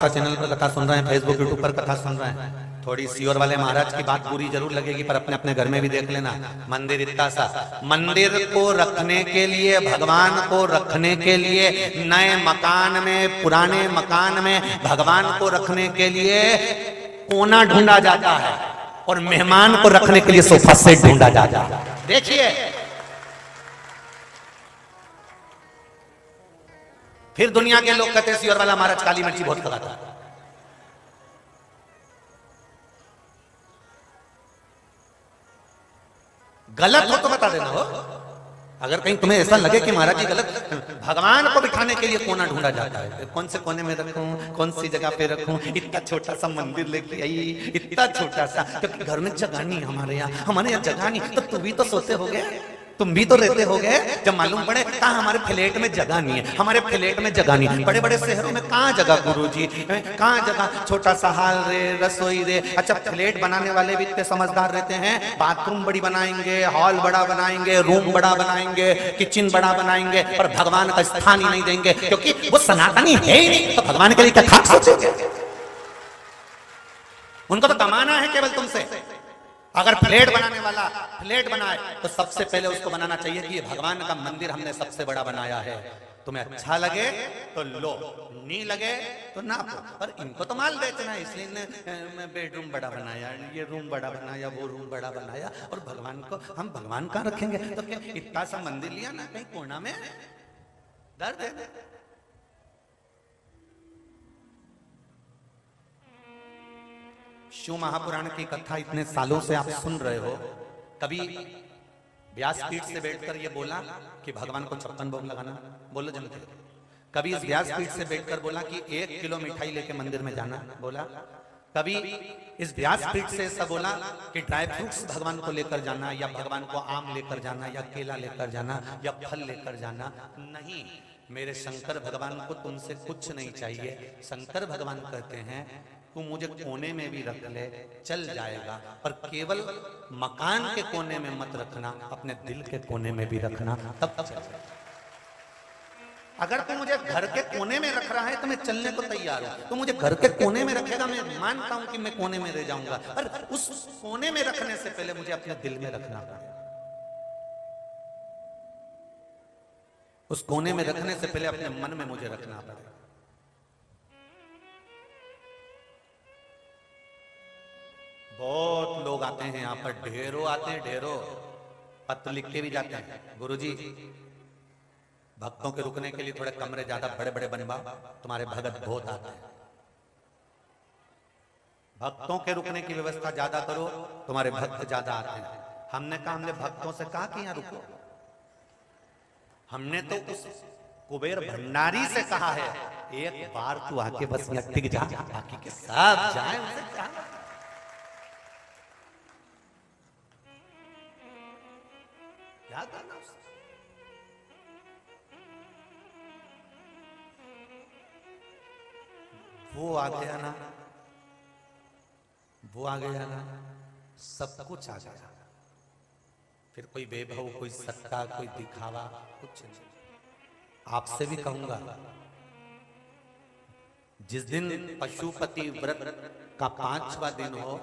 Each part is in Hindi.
चैनल पर कथा सुन रहे हैं, फेसबुक यूट्यूब पर कथा सुन रहे हैं, थोड़ी सियोर वाले महाराज की बात बुरी जरूर लगेगी, पर अपने अपने घर में भी देख लेना। मंदिर इतना सा, मंदिर को रखने के लिए, भगवान को रखने के लिए, नए मकान में, पुराने मकान में भगवान को रखने के लिए कोना ढूंढा जाता है और मेहमान को रखने के लिए सोफा सेट ढूंढा जाता है। देखिए, फिर दुनिया के लोग कहते हैं सियोर वाला महाराज काली मिर्ची बहुत लगाता है। गलत हो तो बता देना हो, अगर कहीं तुम्हें ऐसा लगे कि महाराज जी गलत, भगवान को बिठाने के लिए कोना ढूंढा जाता है। कौन से कोने में रखूं, कौन सी जगह पे रखूं, इतना छोटा सा मंदिर लेके आई, इतना छोटा सा, क्योंकि घर में जगह नहीं, हमारे यहाँ जगह नहीं। तो तुम भी तो सोते हो गए, तुम भी तो रहते हो गए, जब मालूम पड़े कहा हमारे फ्लैट में जगह नहीं है, हमारे फ्लैट में जगह नहीं। बड़े बड़े शहरों में कहाँ जगह गुरुजी, कहाँ जगह, छोटा सा हाल रे, रसोई रे। अच्छा, फ्लैट बनाने वाले भी इतने समझदार रहते हैं, बाथरूम बड़ी बनाएंगे, हॉल बड़ा बनाएंगे, रूम बड़ा बनाएंगे, किचन बड़ा बनाएंगे, पर भगवान का स्थान ही नहीं देंगे, क्योंकि वो सनातनी है ही नहीं। तो भगवान के लिए क्या खाक सोचेंगे? उनको तो कमाना है केवल तुमसे। अगर फ्लैट बनाने वाला फ्लैट बनाए तो सबसे पहले उसको बनाना चाहिए कि ये भगवान का मंदिर हमने सबसे बड़ा बनाया है। तुम्हें अच्छा लगे तो लो, नहीं लगे तो ना। पर इनको तो माल बेचना है, इसलिए बेडरूम बड़ा बनाया, ये रूम बड़ा बनाया, वो रूम बड़ा बनाया, और भगवान को हम भगवान कहाँ रखेंगे? तो क्या इतना सा मंदिर लिया ना कहीं कोना में, दर्द है। शिव महापुराण की कथा इतने सालों से आप सुन रहे हो, कभी व्यासपीठ से बैठकर ये बोला कि भगवान को 56 भोग लगाना, बोलो जनते। कभी इस व्यासपीठ से बैठकर बोला कि 1 किलो मिठाई लेके मंदिर में जाना, बोला। कभी इस व्यासपीठ से ऐसा बोला कि ड्राई फ्रूट्स भगवान को लेकर जाना, या भगवान को आम लेकर जाना, या केला लेकर जाना, या फल लेकर जाना। नहीं, मेरे शंकर भगवान को तुमसे कुछ नहीं चाहिए। शंकर भगवान कहते हैं तू मुझे कोने में भी रख ले, चल जाएगा, पर केवल मकान के कोने में मत रखना, अपने दिल के कोने में भी रखना, तब चलेगा। अगर तू मुझे घर के कोने में रख रहा है तो मैं चलने को तैयार हूं। तू मुझे घर के कोने में रखेगा, मैं मानता हूं कि मैं कोने में रह जाऊंगा, पर उस कोने में रखने से पहले मुझे अपने दिल में रखना पड़ेगा। उस कोने में रखने से पहले अपने मन में मुझे रखना पड़ेगा। बहुत लोग आते हैं यहाँ पर, ढेरों आते हैं, ढेरों पत्र लिख के भी जाते हैं। गुरुजी, भक्तों के रुकने के लिए थोड़े कमरे ज्यादा बड़े बड़े बनवा, तुम्हारे भगत बहुत आते हैं। भक्तों के रुकने की व्यवस्था ज्यादा करो, तुम्हारे भक्त ज्यादा आते हैं। हमने कहा, हमने भक्तों से कहा कि यहाँ रुको, हमने तो उस कुबेर भंडारी से कहा है एक बार तू आके बस यहाँ टिक जा, बाकी के सब जाए, उनसे क्या। वो आ गया ना, वो आ गया ना, सब कुछ आ गया। फिर कोई वैभव, कोई सत्ता, कोई दिखावा, कुछ नहीं। आपसे भी कहूंगा, जिस दिन पशुपति व्रत का 5वां दिन हो,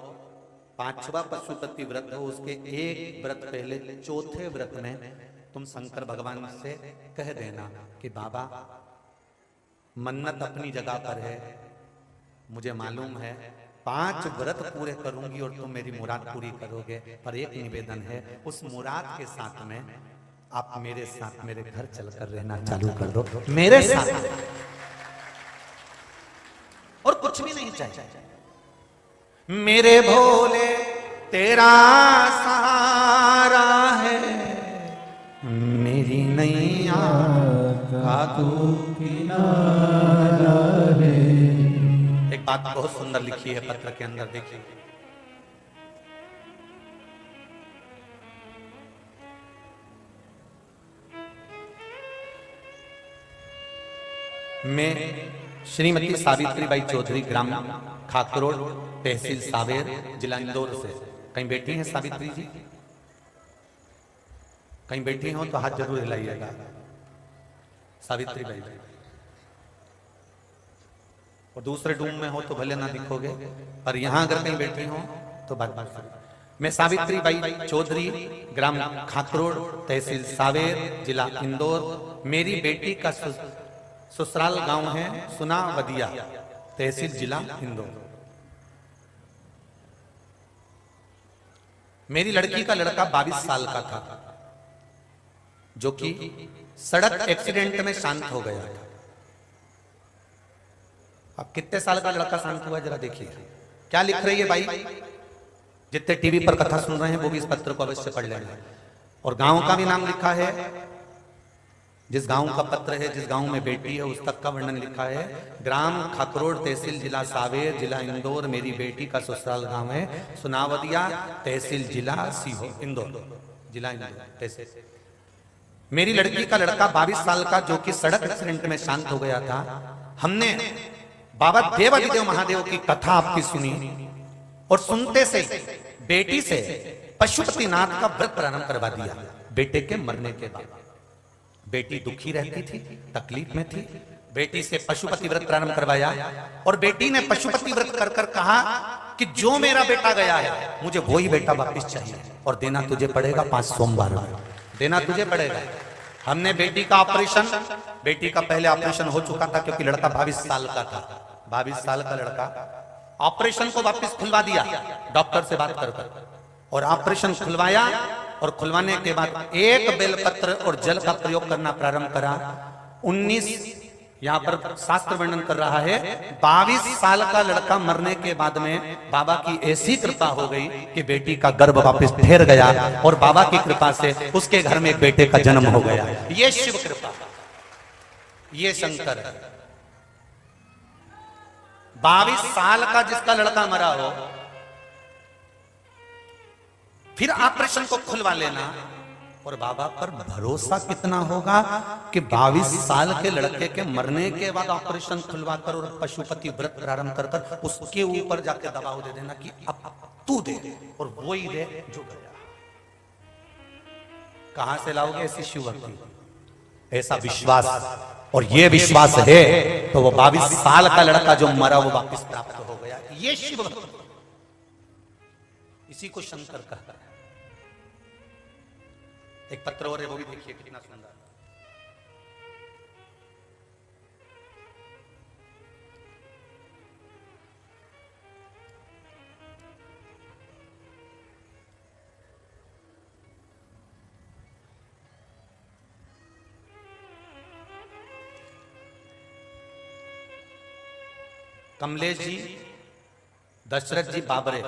5वां पशुपति व्रत हो, उसके एक व्रत पहले, चौथे व्रत में तुम शंकर भगवान से कह देना कि बाबा, मन्नत अपनी जगह पर है, मुझे मालूम है 5 व्रत पूरे करूंगी और तुम मेरी मुराद पूरी करोगे, पर एक निवेदन है, उस मुराद के साथ में आप मेरे साथ मेरे घर चलकर रहना चालू कर दो, मेरे साथ, और कुछ भी नहीं चाहिए। मेरे भोले तेरा सहारा है, मेरी नैया का तू किनारा है। एक बात बहुत सुंदर लिखी है पत्र के अंदर, देखिए। मैं श्रीमती सावित्रीबाई चौधरी, ग्राम खाकरोड, तहसील सावेर, जिला इंदौर से। कहीं बैठी हैं सावित्री जी? कहीं बैठी हो तो हाथ जरूर हिलाइएगा। सावित्रीबाई, और दूसरे रूम में हो तो भले ना दिखोगे, पर यहाँ अगर कहीं बैठी हो तो बात बात करो। मैं सावित्री बाई चौधरी, ग्राम खाकरोड़, तहसील सावेर, जिला इंदौर। मेरी बेटी का ससुराल गांव है सुनावदिया, तहसील जिला इंदौर। मेरी लड़की का लड़का 22 साल का था, जो कि सड़क एक्सीडेंट में शांत हो गया था। अब कितने साल का लड़का शांत हुआ जरा देखिए क्या लिख रही है बाई। जितने टीवी पर कथा सुन रहे हैं वो भी इस पत्र को अवश्य पढ़ लेना। और गांव का भी नाम लिखा है, जिस गांव का पत्र है, जिस गांव में बेटी है उस तक का वर्णन लिखा है। ग्राम खाकरोड़, तहसील जिला सावेर, जिला इंदौर। मेरी बेटी का ससुराल गांव है सुनावदिया, तहसील जिला सीहोर, इंदौर, जिला इंदौर, तहसील। मेरी लड़की का लड़का 22 साल का, जो कि सड़क एक्सीडेंट में शांत हो गया था। हमने बाबा देवादिदेव महादेव की कथा आपकी सुनी और सुनते से बेटी से पशुपतिनाथ का व्रत प्रारंभ करवा दिया। बेटे के मरने के बाद बेटी दुखी रहती थी, तकलीफ में थी। बेटी से पशुपति व्रत प्रारंभ करवाया और बेटी ने पशुपति व्रत कर कर कहा कि जो मेरा बेटा गया है मुझे वही बेटा वापस चाहिए और देना तुझे पड़ेगा 5 सोमवार में, देना तुझे पड़ेगा। हमने बेटी का ऑपरेशन, बेटी का पहले ऑपरेशन हो चुका था क्योंकि लड़का 22 साल का था। 22 साल का लड़का, ऑपरेशन को वापस खुलवा दिया डॉक्टर से बात कर कर, और ऑपरेशन खुलवाया और खुलवाने के बाद एक बेलपत्र और जल का प्रयोग करना प्रारंभ करा। 19 यहां पर शास्त्र वर्णन कर रहा है, 22 साल का लड़का मरने के बाद में बाबा की ऐसी कृपा हो गई कि बेटी का गर्भ वापस ठहर गया और बाबा की कृपा से उसके घर में एक बेटे का जन्म हो गया। ये शिव कृपा, ये शंकर है। 22 साल का जिसका लड़का मरा हो, फिर ऑपरेशन को खुलवा लेना, और बाबा पर भरोसा कितना होगा कि 22 साल के लड़के के मरने के बाद ऑपरेशन खुलवा कर और पशुपति व्रत प्रारंभ कर कर उसके ऊपर जाके दबाव दे देना कि अब तू दे, और वो ही दे जो गया। कहां से लाओगे ऐसी शिव भक्ति, ऐसा विश्वास? और ये विश्वास है तो वो 22 साल का लड़का जो मरा वो वापस प्राप्त हो गया। ये शिव भक्ति, इसी को शंकर कहता है। एक पत्र और है, वो भी देखिए कितना सुंदर। कमलेश जी, दशरथ जी बाबरे,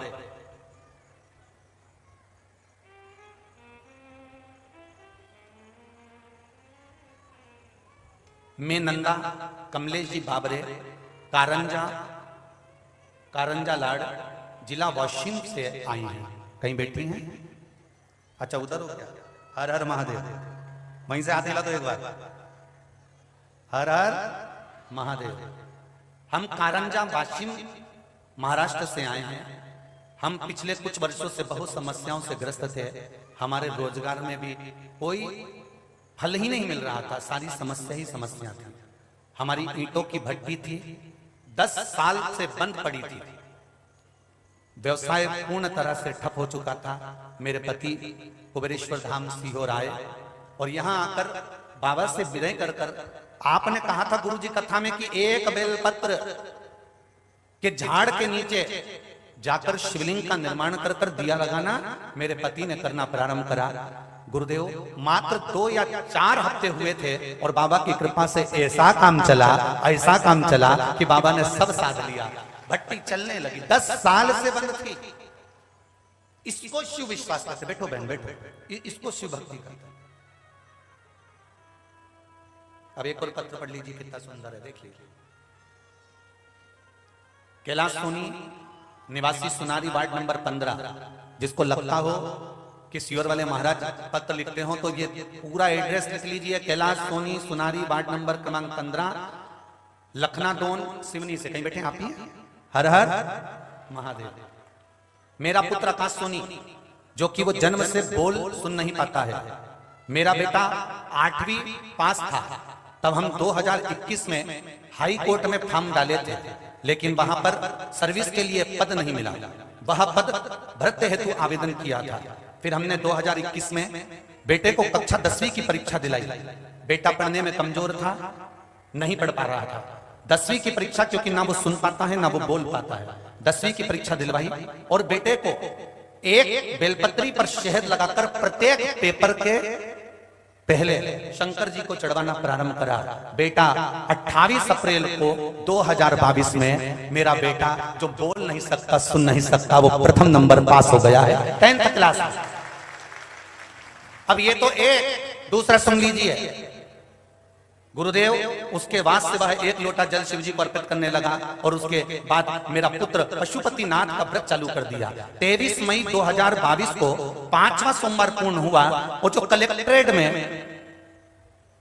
मैं नंदा कमलेश जी बाबरे, कारंजा लाड़, जिला वाशिम से आई हैं। कहीं बैठी हैं? अच्छा उधर हो क्या? हर हर महादेव। वहीं से हाथ हिला दो एक बार। हर हर महादेव। हम कारंजा वाशिम महाराष्ट्र से आए हैं। हम पिछले कुछ वर्षों से बहुत समस्याओं से ग्रस्त थे। हमारे रोजगार में भी कोई फल ही नहीं मिल रहा था, सारी समस्या ही समस्या थी। हमारी ईंटों की भट्टी थी, 10 साल से बंद पड़ी थी। व्यवसाय पूर्ण तरह से ठप हो चुका था। मेरे पति कुबेरेश्वर धाम सीहोर आए और यहाँ आकर बाबा से विनय कर कर, आपने कहा था गुरु जी कथा में कि एक बेलपत्र के झाड़ के नीचे जाकर शिवलिंग का निर्माण कर कर दिया लगाना। मेरे पति ने करना प्रारंभ करा। गुरुदेव मात्र 2 या 4 हफ्ते हुए थे और बाबा की कृपा से ऐसा काम चला कि बाबा ने सब साध लिया। भट्टी चलने लगी। 10 साल से बंद थी। इसको शिव विश्वास करते। बैठो बहन बैठो, इसको शिव भक्ति करते। अब एक और पत्र पढ़ लीजिए, कितना सुंदर है, देखिए। कैलाश सोनी, निवासी सुनारी, वार्ड नंबर 15। जिसको लगता हो कि सियोर वाले महाराज पत्र लिखते हो तो ये पूरा एड्रेस लिख लीजिए। कैलाश सोनी, सुनारी, वार्ड नंबर क्रमांक 15, लखनादोन, सिवनी से। कहीं बैठे आप ही? हर हर महादेव। मेरा पुत्र आकाश सोनी, जो कि वो जन्म से बोल सुन नहीं पाता है। मेरा बेटा 8वीं पास था तब हम 2021 में हाई कोर्ट में फॉर्म डाले थे, लेकिन वहां पर सर्विस के लिए पद नहीं मिला। वह पद भर्ती हेतु आवेदन किया था। फिर हमने 2021 में बेटे को कक्षा 10वीं की परीक्षा दिलाई। बेटा पढ़ने में कमजोर था, नहीं पढ़ पा रहा था। 10वीं की परीक्षा, क्योंकि ना वो सुन पाता है ना वो बोल पाता है, 10वीं की परीक्षा दिलवाई और बेटे को एक बेलपत्री पर शहद लगाकर प्रत्येक पेपर के पहले शंकर जी को चढ़वाना प्रारंभ करा। बेटा 28 अप्रैल को 2022 में मेरा बेटा जो बोल नहीं सकता, सुन नहीं सकता, वो प्रथम नंबर पास हो गया है 10th क्लास में। अब ये तो एक, दूसरा सुन लीजिए। गुरुदेव उसके बाद से वह 1 लोटा जल शिव जी को अर्पित करने लगा और उसके बाद मेरा पुत्र पशुपतिनाथ का व्रत चालू कर दिया। 23 मई 2022 को 5वां सोमवार पूर्ण हुआ और जो कलेक्ट्रेट में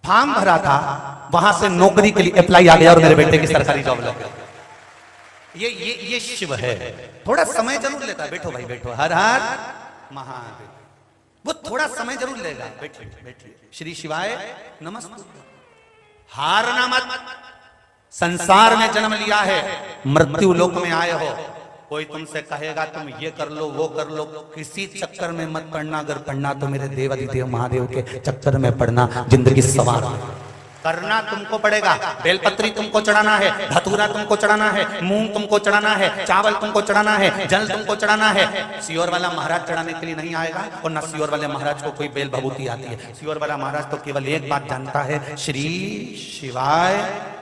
फॉर्म भरा था वहां से नौकरी के लिए अप्लाई आ गया और मेरे बेटे की सरकारी जॉब लग गई। ये शिव है। थोड़ा समय जरूर लेता है। बैठो भाई बैठो। हर हर महादेव। वो थोड़ा समय जरूर लेगा। बैठिए बैठिए। श्री शिवाय नमस्ते। हारना मत। संसार में जन्म लिया है, मृत्यु लोक में आए हो। कोई तुमसे कहेगा तुम ये कर लो वो कर लो, किसी चक्कर में मत पड़ना। अगर पढ़ना तो मेरे देवाधिदेव महादेव के चक्कर में पढ़ना। जिंदगी सवार करना तुमको पड़ेगा। बेलपत्री तुमको चढ़ाना है, धतूरा तुमको चढ़ाना है, मूंग तुमको चढ़ाना है, चावल तुमको चढ़ाना है, जल तुमको चढ़ाना है। सियोर वाला महाराज चढ़ाने के लिए नहीं आएगा और ना सियोर वाले महाराज को कोई बेल भभूति आती है। सियोर वाला महाराज तो केवल एक बात जानता है, श्री शिवाय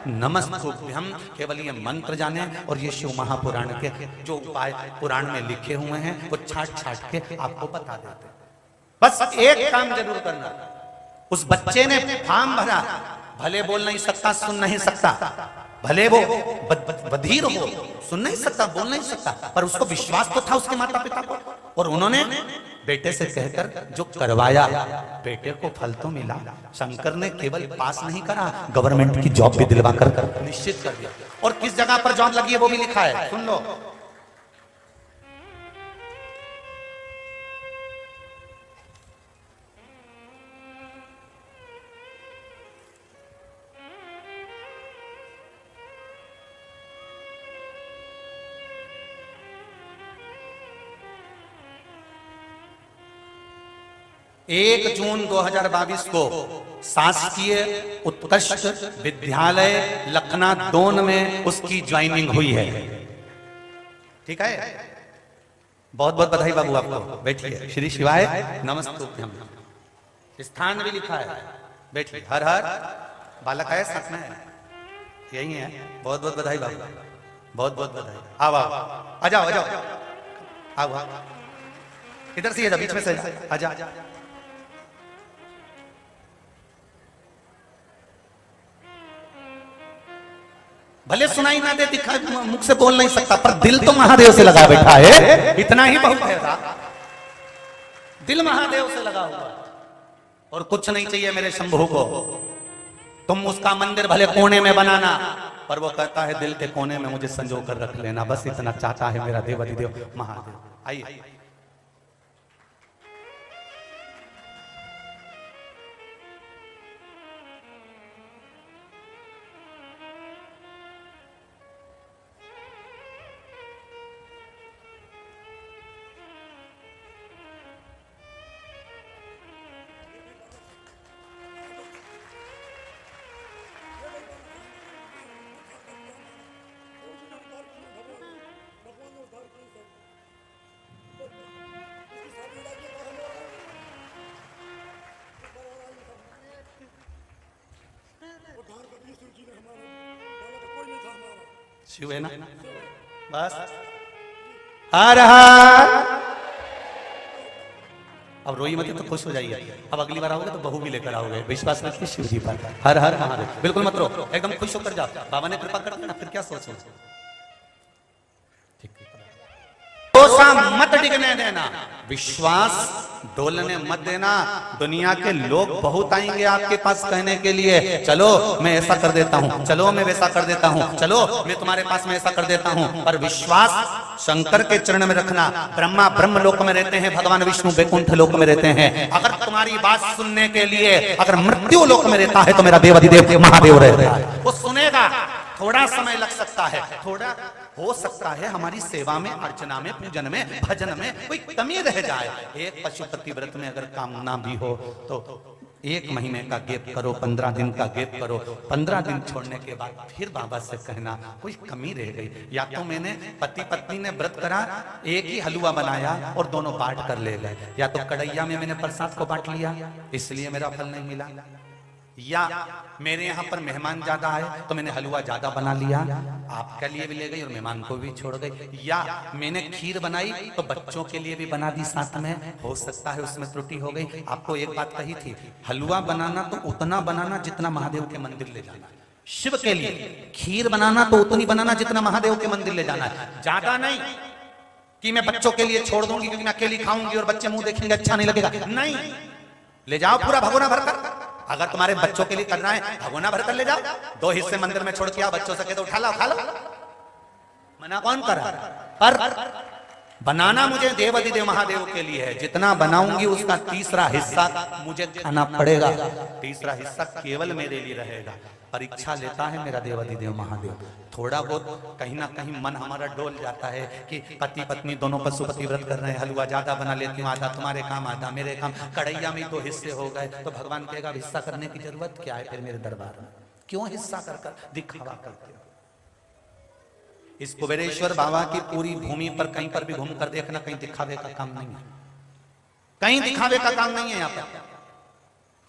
नमस्तुभ्यम। केवल ये मंत्र जाने और ये शिव महापुराण के जो उपाय पुराण में लिखे हुए हैं वो छाट छाट के आपको बता देते। बस एक काम जरूर करना। उस बच्चे ने फॉर्म भरा, भले बोल नहीं सकता, सुन नहीं सकता, भले वो बधिर हो, सुन नहीं सकता, बोल नहीं सकता, पर उसको विश्वास तो था उसके माता पिता को और उन्होंने बेटे से कहकर जो करवाया, बेटे को फल तो मिला। शंकर ने केवल पास नहीं करा, गवर्नमेंट की जॉब भी दिलवा कर निश्चित कर दिया। और किस जगह पर जॉब लगी है वो भी लिखा है, सुन लो। एक जून 2022 को शासकीय उत्कृष्ट विद्यालय लखनादौन में उसकी ज्वाइनिंग हुई है। ठीक है, बहुत बहुत बधाई बाबू आपको। बैठिए। श्री शिवाय नमस्तुभ्यम। स्थान भी लिखा है, बैठिए। हर हर। बालक है साथ में, यही है। बहुत बहुत बधाई बाबू, बहुत बहुत बधाई। आओ आओ, आ जाओ आ जाओ, आओ आओ, इधर से बीच में से आ जा। भले सुनाई ना दे, दिखा, मुख से बोल नहीं सकता, पर दिल तो महादेव से लगा बैठा है। इतना ही बहुत है, दिल महादेव से लगा हुआ और कुछ नहीं चाहिए मेरे शंभू को। तुम उसका मंदिर भले कोने में बनाना, पर वो कहता है दिल के कोने में मुझे संजो कर रख लेना। बस इतना चाहता है मेरा देवाधिदेव महादेव। आइए। शिव है ना, बस। हर हर। अब रोई मत तो खुश हो जाइए। अब अगली बार आओगे तो बहू भी लेकर आओगे। विश्वास रखिए शिव जी पर। हर हर महादेव। बिल्कुल मत रो, एकदम खुश होकर जाओ। बाबा ने कृपा कर देना, फिर क्या सोचो। ठीक, मत डिगने देना। विश्वास डोलने मत देना। दुनिया के लोग बहुत आएंगे आपके पास कहने के लिए, चलो मैं ऐसा कर देता हूँ, चलो मैं वैसा कर देता हूँ, चलो मैं तुम्हारे पास में ऐसा कर देता हूँ। पर विश्वास शंकर के चरण में रखना। ब्रह्मा ब्रह्म लोक में रहते हैं, भगवान विष्णु वैकुंठ लोक में रहते हैं। अगर तुम्हारी बात सुनने के लिए अगर मृत्यु लोक में रहता है तो मेरा देवाधिदेव महादेव रहता है, वो सुनेगा। थोड़ा समय लग सकता है, थोड़ा हो सकता है हमारी सेवा में, अर्चना में, पूजन में, भजन में कोई कमी रह जाए। एक पशुपति व्रत में अगर कामना भी हो तो 1 महीने का गैप करो, 15 दिन का गैप करो। 15 दिन छोड़ने के बाद फिर बाबा से कहना कोई कमी रह गई। या तो मैंने पति पत्नी ने व्रत करा, एक ही हलवा बनाया और दोनों बांट कर ले गए, या तो कढ़ैया में मैंने प्रसाद को बांट लिया इसलिए मेरा फल नहीं मिला, या मेरे यहाँ पर मेहमान ज्यादा आए तो मैंने हलवा ज्यादा बना लिया, आपके लिए भी ले गई और मेहमान को भी छोड़ गई, या मैंने खीर बनाई तो बच्चों के लिए भी बना दी साथ में, हो सकता है उसमें त्रुटि हो गई। आपको एक बात कही थी, हलवा बनाना तो उतना बनाना जितना महादेव के मंदिर ले जाना है। शिव के लिए खीर बनाना तो उतनी बनाना जितना महादेव के मंदिर ले जाना है, ज्यादा नहीं कि मैं बच्चों के लिए छोड़ दूंगी क्योंकि मैं अकेली खाऊंगी और बच्चे मुंह देखेंगे अच्छा नहीं लगेगा। नहीं, ले जाओ पूरा भगोना भरकर। अगर तुम्हारे बच्चों के लिए करना है भगोना भरकर ले जाओ, 2 हिस्से मंदिर में छोड़ के आओ, बच्चों से कहते उठा लो खा लो, मना कौन कर रहा? पर बनाना मुझे देवाधिदेव महादेव के लिए है। जितना बनाऊंगी उसका 3रा हिस्सा मुझे खाना पड़ेगा, 3रा हिस्सा केवल मेरे लिए रहेगा। परीक्षा लेता है मेरा देवाधिदेव महादेव। थोड़ा बहुत कहीं ना कहीं मन हमारा डोल जाता है कि पति पत्नी दोनों पशुपति व्रत कर रहे हैं, हलवा ज्यादा बना लेती हूँ, आधा तुम्हारे काम आधा मेरे काम, कढ़ैया में 2 हिस्से हो गए, तो भगवान कहेगा हिस्सा करने की जरूरत क्या है फिर मेरे दरबार में, क्यों हिस्सा कर कर दिखावा करते हो। इस कुबेरेश्वर बाबा की पूरी भूमि पर कहीं पर भी घूम कर देखना, कहीं दिखावे का काम नहीं है, कहीं दिखावे का काम नहीं है यहाँ पर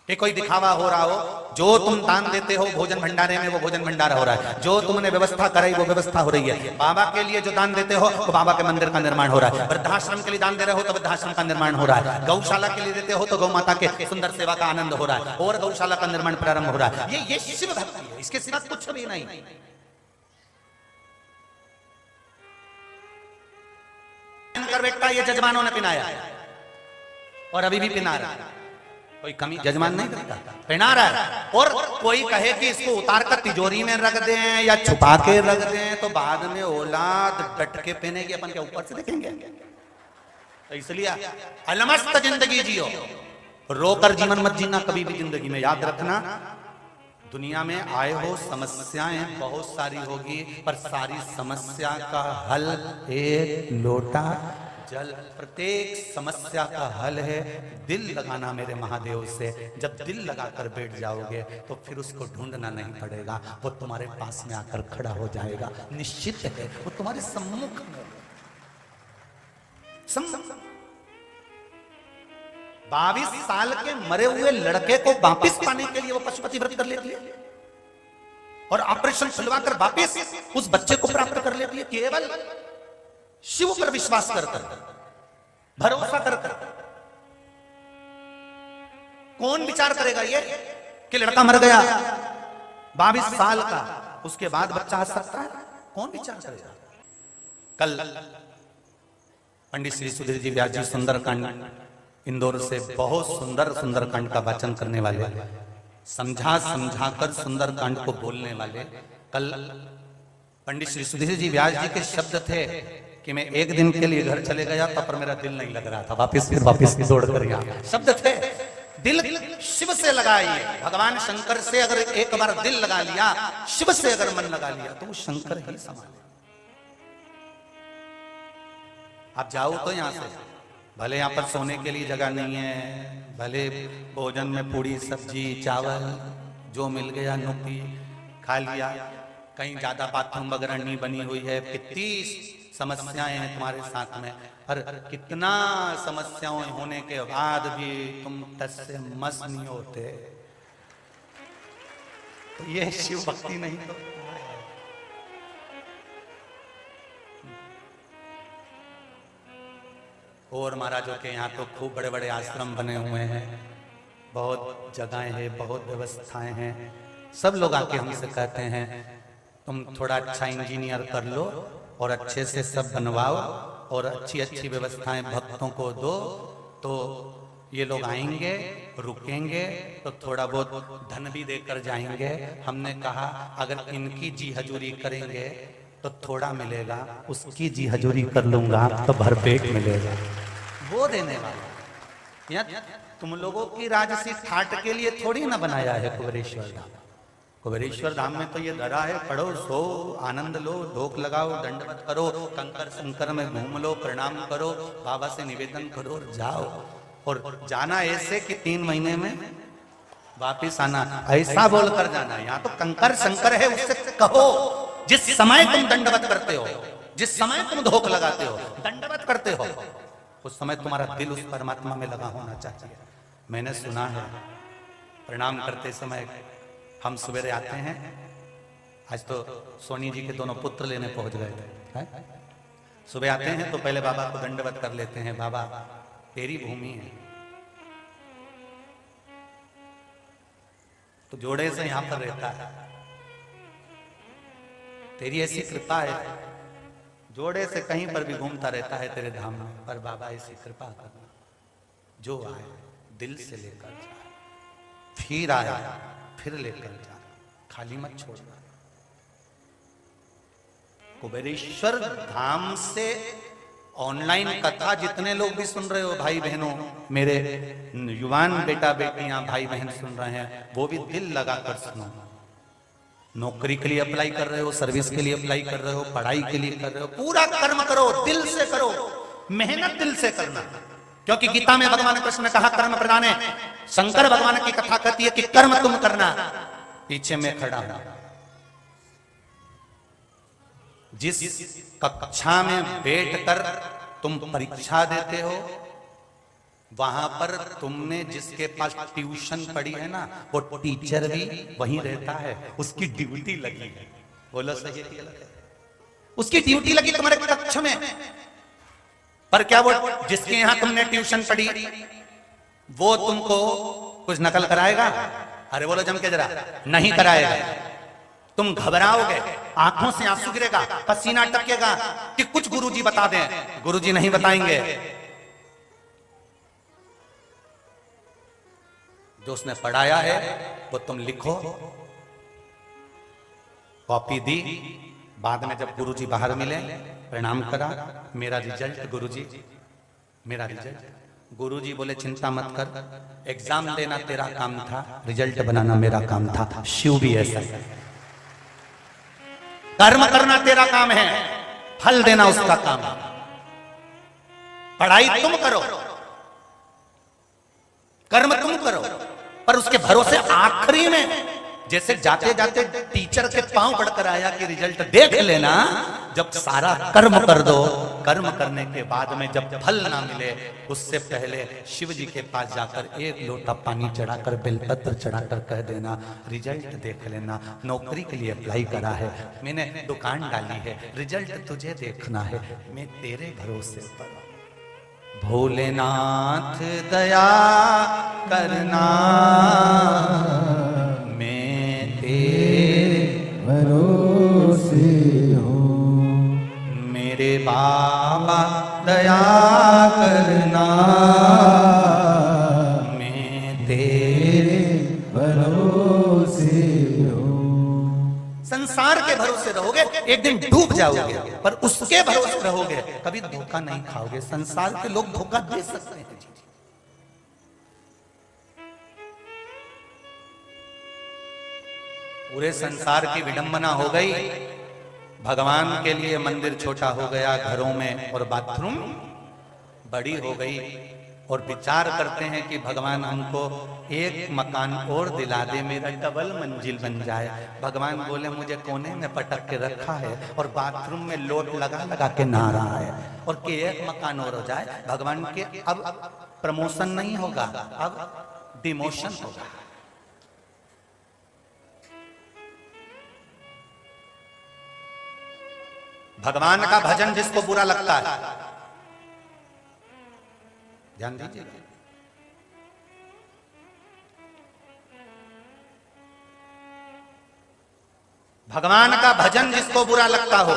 कि कोई दिखावा हो रहा हो। जो तुम दान देते हो भोजन भंडारे में वो भोजन भंडारा हो रहा है, जो तुमने व्यवस्था कराई वो व्यवस्था हो रही है। बाबा के लिए जो दान देते हो तो बाबा के मंदिर का निर्माण हो रहा है, वृद्धाश्रम के लिए दान दे रहे हो तो वृद्धाश्रम का निर्माण हो रहा है, गौशाला के लिए देते हो तो गौ माता के सुंदर सेवा का आनंद हो रहा है और गौशाला का निर्माण प्रारंभ हो रहा है। ये शिव भक्ति है, इसके सिवा कुछ भी नहीं। बेटा ये जजमानों ने पिनाया और अभी भी पिना रहा है, कोई कमी जजमान नहीं करता, पहना रहा है। और कोई कहे कि इसको उतार कर तिजोरी में रख दें या छुपा के रख दें तो बाद में औलाद डट के पहनेगी, अपन के ऊपर से देखेंगे। तो इसलिए अलमस्त जिंदगी जियो, रोकर जीवन मत जीना कभी भी जिंदगी में। याद रखना दुनिया में आए हो समस्याएं बहुत सारी होगी, पर सारी समस्या का हल एक लोटा जल। प्रत्येक समस्या का हल है दिल लगाना मेरे महादेव से। जब दिल लगाकर बैठ जाओगे तो फिर उसको ढूंढना नहीं पड़ेगा, वो तुम्हारे पास में आकर खड़ा हो जाएगा, निश्चित है वो तुम्हारे सम्मुख में। 22 साल के मरे हुए लड़के को वापिस पाने के लिए वो पशुपति व्रत कर लेती है और ऑपरेशन खुलवाकर वापिस उस बच्चे को प्राप्त कर लेती है, केवल शिव पर विश्वास कर कर, भरोसा कर कर। कौन विचार करेगा ये कि लड़का मर गया 22 साल का, उसके बाद बच्चा आ सकता है? कौन विचार करेगा? कल पंडित श्री सुधीर जी व्यास जी सुंदरकांड इंदौर से बहुत सुंदर सुंदरकांड का वाचन करने वाले, समझा समझाकर सुंदरकांड को बोलने वाले, कल पंडित श्री सुधीर जी व्यास जी के शब्द थे कि मैं 1 दिन के लिए घर चले गया था पर मेरा दिल नहीं लग रहा था, वापिस दौड़ कर यहाँ। शब्द थे दिल शिव से लगाइए। भगवान शंकर से अगर एक बार दिल लगा लिया, शिव से अगर मन लगा लिया तो वो शंकर ही संभाले। आप जाओ तो यहाँ से, भले यहाँ पर सोने के लिए जगह नहीं है, भले भोजन में पूड़ी सब्जी चावल जो मिल गया नुकी खा लिया, कहीं ज्यादा बाथरूम वगैरह नहीं बनी हुई है, कितनी समस्याएं हैं तुम्हारे साथ में, और कितना समस्याएं होने के बाद भी तुम टस से मस नहीं होते, तो ये शिव भक्ति नहीं। तो और महाराजों के यहाँ तो खूब बड़े बड़े आश्रम बने हुए हैं, बहुत जगहें हैं, बहुत व्यवस्थाएं हैं। सब लोग आके हमसे कहते हैं तुम थोड़ा अच्छा इंजीनियर कर लो और अच्छे से सब बनवाओ और अच्छी अच्छी व्यवस्थाएं भक्तों को दो, तो ये लोग आएंगे, रुकेंगे, तो थोड़ा बहुत धन भी देकर जाएंगे। हमने कहा अगर इनकी जी हजूरी करेंगे तो थोड़ा मिलेगा, उसकी जी हजूरी कर लूंगा तो भरपेट मिलेगा। वो देने वाला। या तुम लोगों की राजसी ठाट के लिए थोड़ी ना बनाया है कुबेरेश्वर धाम। कुबेरेश्वर धाम में तो ये धरा है, पढ़ो, सो, आनंद लो, ढोक लगाओ, दंडवत करो, कंकर संकर में घूम लो, प्रणाम करो, बाबा से निवेदन करो और जाओ। और जाना ऐसे कि 3 महीने में वापिस आना, ऐसा बोलकर जाना। यहाँ तो कंकर शंकर है, उससे कहो जिस समय तुम दंडवत करते हो, जिस समय तुम धोख लगाते हो, दंडवत करते हो, उस समय तुम्हारा दिल उस परमात्मा में लगा होना चाहिए। मैंने सुना है प्रणाम करते समय हम सवेरे आते हैं, आज तो सोनी जी के दोनों पुत्र लेने पहुंच गए थे, सुबह आते हैं तो पहले बाबा को दंडवत कर लेते हैं, बाबा तेरी भूमि है, तो जोड़े से यहां पर रहता है, तेरी ऐसी कृपा है, जोड़े से कहीं पर भी घूमता रहता है तेरे धाम में, पर बाबा ऐसी कृपा करना, जो आए दिल से लेकर जाए, फिर आया फिर लेकर जा, खाली मत छोड़ना। कुबेरेश्वर धाम से ऑनलाइन कथा जितने लोग भी सुन रहे हो भाई बहनों, मेरे युवान बेटा बेटियां भाई बहन सुन रहे हैं, वो भी दिल लगाकर सुनो। नौकरी के लिए अप्लाई कर रहे हो, सर्विस के लिए अप्लाई कर रहे हो, पढ़ाई के लिए कर रहे हो, पूरा कर्म करो, दिल से करो, मेहनत दिल से करना। क्योंकि गीता में भगवान कृष्ण ने कहा कर्म प्रधान है, शंकर भगवान की कथा कहती है कि कर्म तुम करना, पीछे में खड़ा हूं। जिस कक्षा में बैठकर तुम परीक्षा देते हो, वहां पर तुमने जिसके पास ट्यूशन पढ़ी है ना, वो टीचर भी वहीं रहता है, उसकी ड्यूटी लगी है। बोलो सही है, उसकी ड्यूटी लगी तुम्हारे कक्ष में। पर क्या वो जिसके यहां तुमने ट्यूशन पढ़ी वो तुमको कुछ नकल कराएगा? अरे बोलो जम के जरा, नहीं कराएगा। तुम घबराओगे, आंखों से आंसू गिरेगा, पसीना टपकेगा कि कुछ गुरुजी बता दें, गुरुजी नहीं बताएंगे। जो उसने पढ़ाया है वो तुम लिखो, कॉपी दी, बाद में जब गुरुजी बाहर मिले प्रणाम करा, मेरा रिजल्ट गुरुजी, मेरा रिजल्ट। गुरुजी बोले चिंता मत कर, एग्जाम देना तेरा काम था, रिजल्ट बनाना मेरा काम था। शिव भी ऐसा है, कर्म करना तेरा काम है, फल देना उसका काम है। पढ़ाई तुम करो, कर्म तुम करो, पर उसके भरोसे आखिरी में जैसे जाते जाते टीचर के पांव पड़कर आया कि रिजल्ट देख लेना, जब सारा कर्म कर दो, कर्म करने के बाद में जब फल ना मिले, उससे पहले शिव जी के पास जाकर एक लोटा पानी चढ़ाकर, बेलपत्र चढ़ाकर कह देना रिजल्ट देख लेना। नौकरी के लिए अप्लाई करा है, मैंने दुकान डाली है, रिजल्ट तुझे देखना है, मैं तेरे भरोसे पर। भोलेनाथ दया करना, मैं तेरे भरोसे हूँ, मेरे बाबा दया करना, मैं तेरे भरोसे हूँ। संसार के भरोसे रहोगे, एक दिन डूब जाओगे, पर उसके भरोसे रहोगे, कभी धोखा नहीं खाओगे। संसार के लोग धोखा दे सकते हैं जी। पूरे संसार की विडंबना हो गई, भगवान के लिए मंदिर छोटा हो गया घरों में, और बाथरूम बड़ी हो गई, और विचार करते हैं कि भगवान हमको एक मकान और दिला दे, मेरा डबल मंजिल बन जाए। भगवान बोले मुझे कोने में पटक के रखा है और बाथरूम में लोट लगा लगा के नहा रहा है, और कि एक मकान और हो जाए। भगवान के अब प्रमोशन नहीं होगा, अब डिमोशन होगा। भगवान का भजन जिसको बुरा लगता है, ध्यान दीजिए, भगवान का भजन जिसको बुरा लगता हो,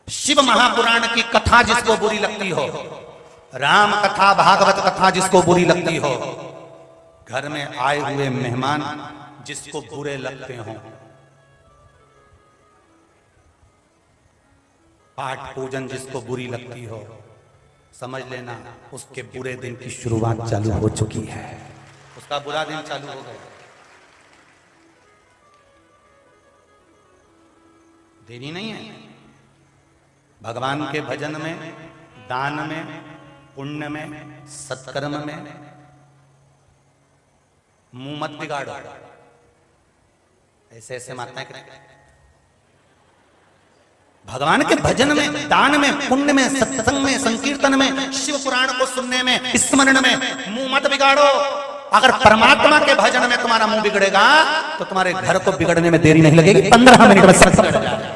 शिव महापुराण की कथा जिसको बुरी लगती हो, राम कथा भागवत कथा जिसको बुरी लगती हो, घर में आए हुए मेहमान जिसको बुरे लगते हो, पाठ पूजन जिसको बुरी लगती हो, समझ लेना उसके बुरे दिन की शुरुआत चालू हो चुकी है, उसका बुरा दिन चालू हो गया। देरी नहीं है। भगवान के भजन में, दान में, पुण्य में, सत्कर्म में मुंह मत बिगाड़ो। ऐसे ऐसे माताएं करें। भगवान के भजन में, दान में, पुण्य में, सत्संग में, संकीर्तन में, शिव पुराण को सुनने में, स्मरण में मुंह मत बिगाड़ो। अगर परमात्मा के भजन में तुम्हारा मुंह बिगड़ेगा तो तुम्हारे घर को बिगड़ने में देरी नहीं लगेगी, 15 मिनट में सब बिगड़ जाएगा।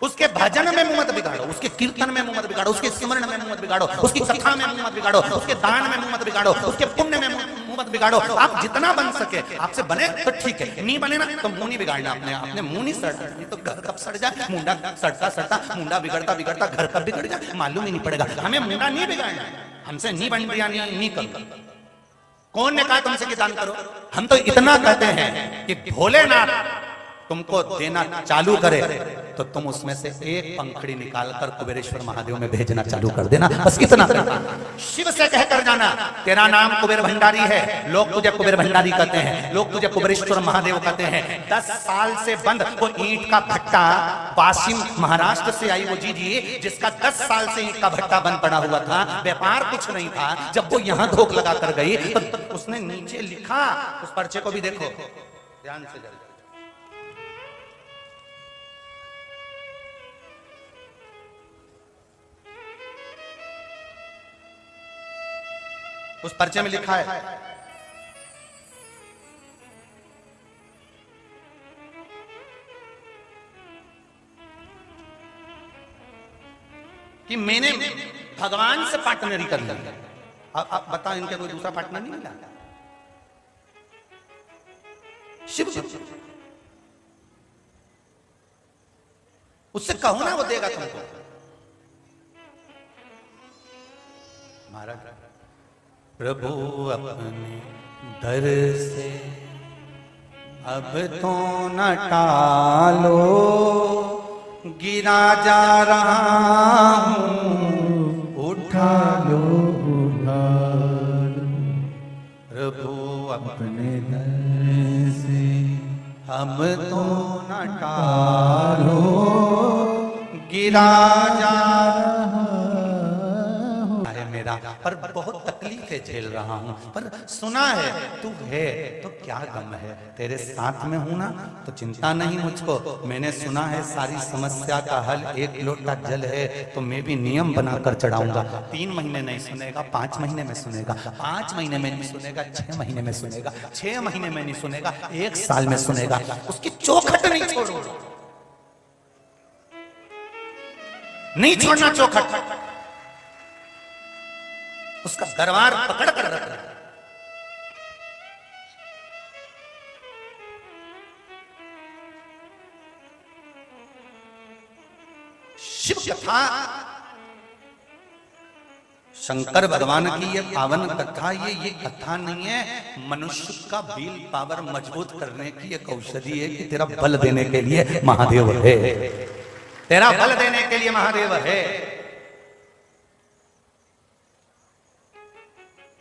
उसके भजन में मुंह मत बिगाड़ो, उसके कीर्तन में मुंह मत बिगाड़ो, उसके स्मरण में मुंह मत बिगाड़ो, उसकी कथा में मुंह मत बिगाड़ो, उसके दान में मुंह मत बिगाड़ो, उसके पुण्य में मुंह मत बिगाड़ो। आप जितना बन सके, आपसे बने तो ठीक है, नहीं बने ना तो मुंह नहीं बिगाड़ना अपने। अपने मुंह नहीं सड़ना, नहीं तो घर कब सड़ जाए, मुंडा सड़ता सड़ता मुंडा बिगड़ता बिगड़ता घर कब बिगड़ जाए मालूम ही नहीं पड़ेगा। हमें मुंडा नहीं बिगाड़ना, हमसे नहीं बन गया नहीं करो। कौन ने कहा तुमसे कि दान करो? हम तो इतना कहते हैं कि भोलेनाथ तुमको देना चालू करे तो तुम उसमें से एक पंखड़ी निकालकर कुबेरेश्वर महादेव में भेजना चालू कर देना, बस इतना करना। शिव से कहकर जाना तेरा नाम कुबेर भंडारी है, लोग तुझे कुबेर भंडारी कहते हैं, लोग तुझे कुबेरेश्वर महादेव कहते हैं। 10 साल से बंद वो ईंट का भट्टा, वाशिम महाराष्ट्र से आई वो जी जिसका 10 साल से ईंट का भट्टा बंद पड़ा हुआ था, व्यापार कुछ नहीं था। जब वो यहां धोख लगा कर गई तो उसने नीचे लिखा, उस पर्चे को भी देखो ध्यान से जरा। उस पर्चे में लिखा है कि मैंने भगवान से पार्टनरी कर ली। अब बताओ इनके कोई दूसरा पार्टनर नहीं मिला? शिव उससे कहो ना, वो देगा तुमको। महाराज प्रभु अपने दर से अब तो न टालो, गिरा जा रहा हूँ उठा लो उठा लो। प्रभु अपने दर से अब तो न टालो, गिरा जा मेरा, पर बहुत तकलीफें झेल रहा हूं, पर सुना है तू है तो क्या गम है, तेरे साथ में हूं ना तो चिंता नहीं मुझको। मैंने सुना है सारी समस्या का हल 1 लोटा जल है, तो मैं भी नियम बनाकर चढ़ाऊंगा। 3 महीने नहीं सुनेगा, 5 महीने में सुनेगा, 5 महीने में नहीं सुनेगा, 6 महीने में सुनेगा, 6 महीने में नहीं सुनेगा, 1 साल में सुनेगा। उसकी चौखट नहीं छोड़ूंगा, नहीं छोड़ना चौखट। उसका दरबार पकड़ कर रखना। शिव कथा शंकर भगवान की ये पावन कथा, ये कथा नहीं है, मनुष्य का विल पावर मजबूत करने की एक औषधि है कि तेरा बल देने के लिए महादेव है, तेरा बल देने के लिए महादेव है।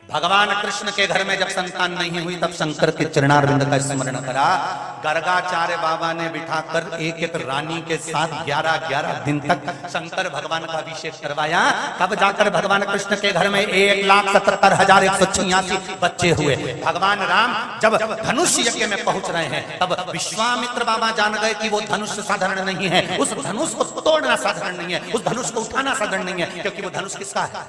भगवान कृष्ण के घर में जब संतान नहीं हुई तब शंकर के चरणारविंद का स्मरण करा। गर्गाचार्य बाबा ने बिठाकर एक एक रानी के साथ 11-11 दिन तक शंकर भगवान का अभिषेक करवाया। तब जाकर भगवान कृष्ण के घर में 1,77,186 बच्चे हुए। भगवान राम जब धनुष यज्ञ में पहुंच रहे हैं तब विश्वामित्र बाबा जान गए कि वो धनुष साधारण नहीं है, उस धनुष को तोड़ना साधारण नहीं है, उस धनुष को उठाना साधारण नहीं है, क्योंकि वो धनुष किसका है?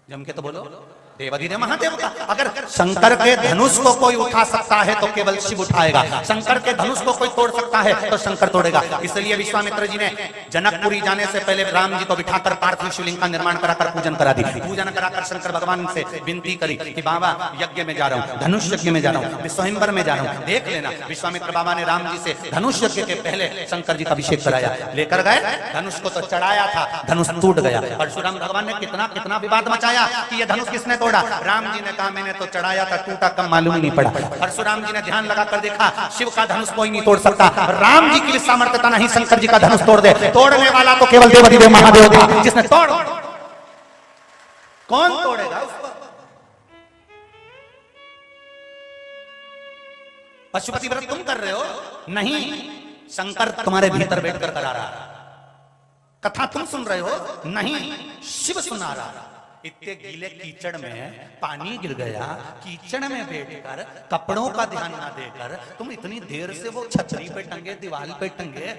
जम के तो बोलो, देवाधिदेव महादेव का। अगर शंकर के धनुष को कोई उठा सकता है तो केवल शिव उठाएगा, शंकर के धनुष को कोई तोड़ सकता है तो शंकर तोड़ेगा। इसलिए विश्वामित्र जी ने जनकपुरी जाने से पहले राम जी को बिठाकर पार्थिव शिवलिंग का निर्माण कराकर पूजन करा दी। पूजन कराकर शंकर भगवान से विनती करी कि बाबा यज्ञ में जा रहा हूँ, धनुष यज्ञ में जा रहा हूँ, स्वयंवर में जा रहा हूँ, देख लेना। विश्वामित्र बाबा ने राम जी से धनुष यज्ञ के पहले शंकर जी का अभिषेक कराया, लेकर गए, धनुष को तो चढ़ाया था, धनुष टूट गया। परशुराम भगवान ने कितना कितना विवाद मचाया कि ये धनुष किसने तोड़ा। राम जी ने कहा मैंने तो चढ़ाया था, टूटा कब मालूम ही नहीं पड़ा। परशुराम जी ने ध्यान लगाकर देखा, शिव का धनुष कोई नहीं तोड़ सकता, राम जी की सामर्थ्यता नहीं शंकर जी का धनुष तोड़ दे। तोड़ने वाला तो केवल देवाधिदेव महादेव था, जिसने तोड़। कौन तोड़ेगा उसको? पशुपति व्रत तुम कर रहे हो? नहीं, शंकर तुम्हारे भीतर बैठकर करा रहा है। कथा तुम सुन रहे हो? नहीं, शिव सुना रहा है। इतने गीले कीचड़ में पानी गिर गया, कीचड़ में बैठकर कपड़ों का ध्यान ना देकर तुम इतनी देर से वो छतरी पे टंगे, दीवार पे टंगे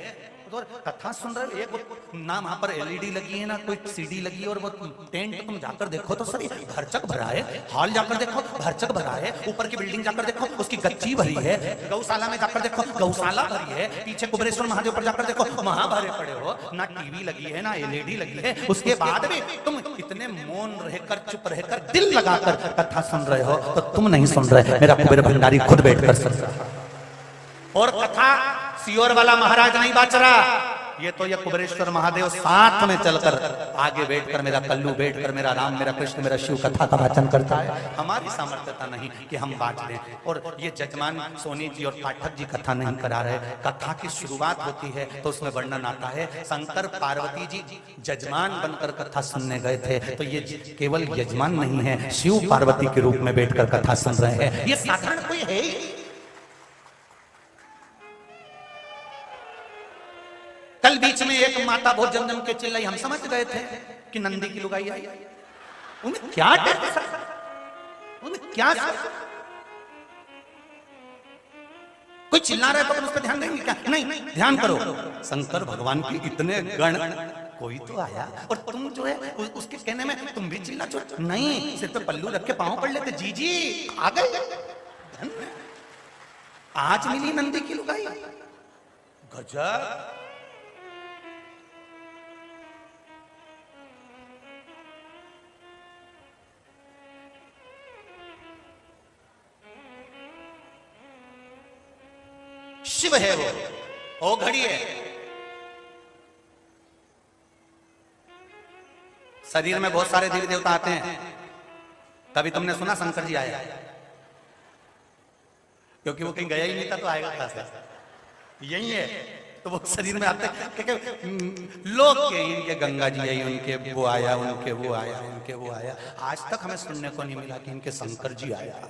कथा सुन रहे हो। एक ना वहां पर एलईडी लगी है ना कोई सीडी लगी है, और वो टेंट तुम जाकर देखो तो सर भरचक भरा है। हॉल जाकर देखो भरचक भरा है, ऊपर की बिल्डिंग जाकर देखो उसकी गच्ची भरी है, गौशाला में जाकर देखो गौशाला भरी है, पीछे कुबेरेश्वर महादेव पर जाकर देखो वहां भरे पड़े हो, ना टीवी लगी है ना एलईडी लगी है। उसके बाद भी तुम इतने मौन रहकर चुप रहकर दिल लगाकर कथा सुन रहे हो, तो तुम नहीं सुन रहे, मेरा कुबेर भंडारी खुद बैठकर सुन रहा। और कथा सियोर वाला महाराज नहीं बाच रहा, ये तो ये कुबेरेश्वर महादेव साथ में चलकर आगे बैठकर, मेरा कल्लू बैठकर मेरा राम मेरा कृष्ण मेरा शिव कथा का वाचन करता है। हमारी सामर्थ्यता नहीं कि हम बाच दें। और ये जजमान सोनी जी और पाठक जी कथा नहीं करा रहे। कथा की शुरुआत होती है तो उसमें वर्णन आता है, शंकर पार्वती जी जजमान बनकर कथा सुनने गए थे, तो ये केवल यजमान नहीं है, शिव पार्वती के रूप में बैठकर कथा सुन रहे हैं। ये साधारण कोई है? कल बीच में एक माता बहुत जमजम के चिल्लाई, हम समझ गए थे कि नंदी की लुगाई आई। उन्हें क्या कोई चिल्ला रहा है तो उस पर ध्यान देंगे क्या? नहीं, ध्यान करो, शंकर भगवान की इतने गण, कोई तो आया और तुम जो है उसके कहने में तुम भी चिल्ला चो। नहीं, सिर पे पल्लू रख के पांव पड़ लेते, जी जी आ गए। आज मिली नंदी की लुगाई, गजब। शिव है वो घड़ी है। शरीर में बहुत सारे देवी देवता आते हैं। कभी तुमने सुना शंकर जी आया? क्योंकि वो कहीं गया ही नहीं था तो आएगा कहां से? यही है तो वो शरीर में आते लोग के, इनके गंगा जी आई, उनके वो आया, उनके वो आया, उनके वो आया। आज तक हमें सुनने को नहीं मिला कि इनके शंकर जी आया।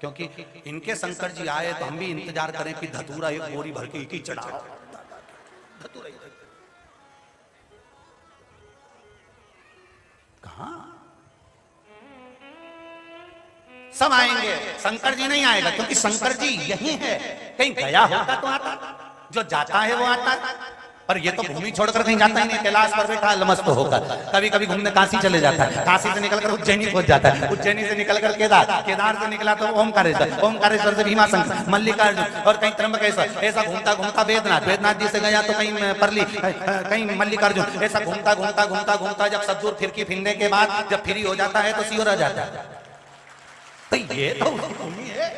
क्योंकि इनके शंकर जी आए तो हम भी इंतजार करें कि धतूरा एक बोरी भर के एक ही चढ़ाओ। धतूरा कहां? सब आएंगे, शंकर जी नहीं आएगा, क्योंकि शंकर जी यही है। कहीं गया होता तो आता, जो जाता है वो आता है। पर ये तो भूमि छोड़कर कहीं जाता ही नहीं, कैलाश पर बैठा लमस्त होकर। कभी कभी घूमने काशी चले जाता है, काशी से निकलकर उज्जैनी पहुंच जाता है, उज्जैनी से निकलकर केदार, केदार से निकला तो ओमकारेश्वर, ओमकारेश्वर से भीमाशंकर, मल्लिकार्जुन और कहीं त्र्यंबकेश्वर। ऐसा घूमता घूमता वेदनाथ, वेदनाथ जी से गया तो कहीं परली, कहीं मल्लिकार्जुन। ऐसा घूमता घूमता घूमता घूमता जब सब दूर फिरकी फिरने के बाद जब फ्री हो जाता है तो सियोर आ जाता है। तो ये तो भूमि है।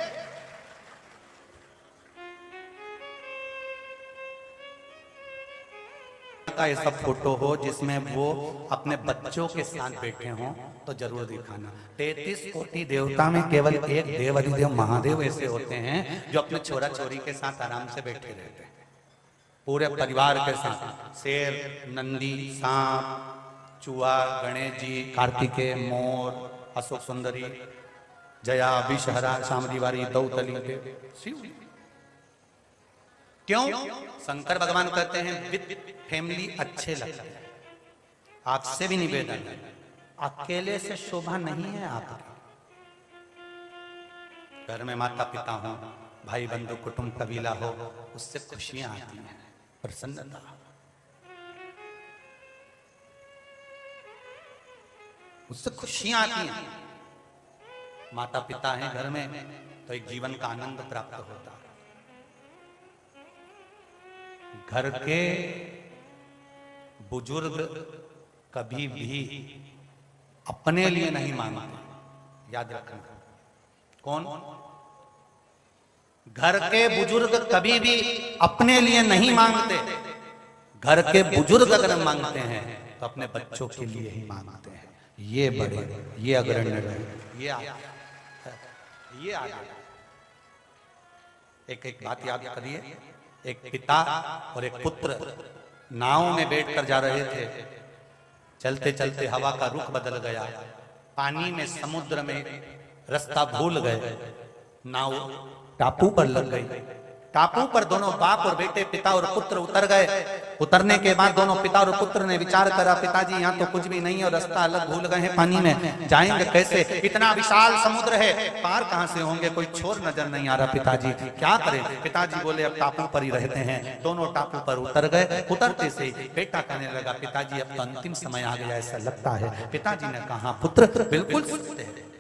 का ऐसा फोटो हो जिसमें वो अपने बच्चों के साथ बैठे हों तो जरूर दिखाना। 33 कोटि देवता में केवल एक देवाधिदेव महादेव ऐसे होते हैं जो अपने छोरा छोरी के साथ आराम से बैठे रहते हैं, पूरे परिवार के साथ। शेर, नंदी, सांप, चूहा, गणेश जी, कार्तिकेय, मोर, अशोक सुंदरी, जया, विषहरा, शामदीवारी, दौतली, शिव। क्यों? शंकर भगवान कहते हैं विद फैमिली अच्छे लगते हैं। आपसे भी निवेदन है, अकेले से शोभा नहीं है आपकी। घर में माता पिता हो, भाई बंधु कुटुंब कबीला हो, उससे खुशियां आती हैं, प्रसन्नता। उससे खुशियां आती हैं। माता पिता हैं घर में तो एक जीवन का आनंद प्राप्त होता है। घर के बुजुर्ग कभी भी अपने लिए नहीं मांगते, याद रखना। कौन? घर के बुजुर्ग कभी भी अपने लिए नहीं मांगते। घर के बुजुर्ग अगर मांगते हैं तो अपने बच्चों के लिए ही मांगते हैं। ये बड़े, ये अग्रण्य रहे, ये आगे। एक बात याद करिए, एक पिता और एक पुत्र नाव में बैठकर जा रहे थे। चलते चलते हवा का रुख बदल गया, पानी में, समुद्र में रास्ता भूल गए, नाव टापू पर लग गई। टापू पर दोनों बाप और बेटे, पिता और पुत्र उतर गए। उतरने के बाद दोनों पिता और पुत्र ने विचार करा, पिताजी यहाँ तो कुछ भी नहीं है और रास्ता अलग भूल गए हैं, पानी में जाएंगे कैसे? इतना विशाल समुद्र है, पार कहाँ से होंगे? कोई छोर नजर नहीं आ रहा, पिताजी क्या करें? पिताजी बोले अब टापू पर ही रहते हैं। दोनों टापू पर उतर गए। उतरते से बेटा कहने लगा, पिताजी अब तो अंतिम समय आ गया ऐसा लगता है। पिताजी ने कहा, पुत्र बिल्कुल सत्य है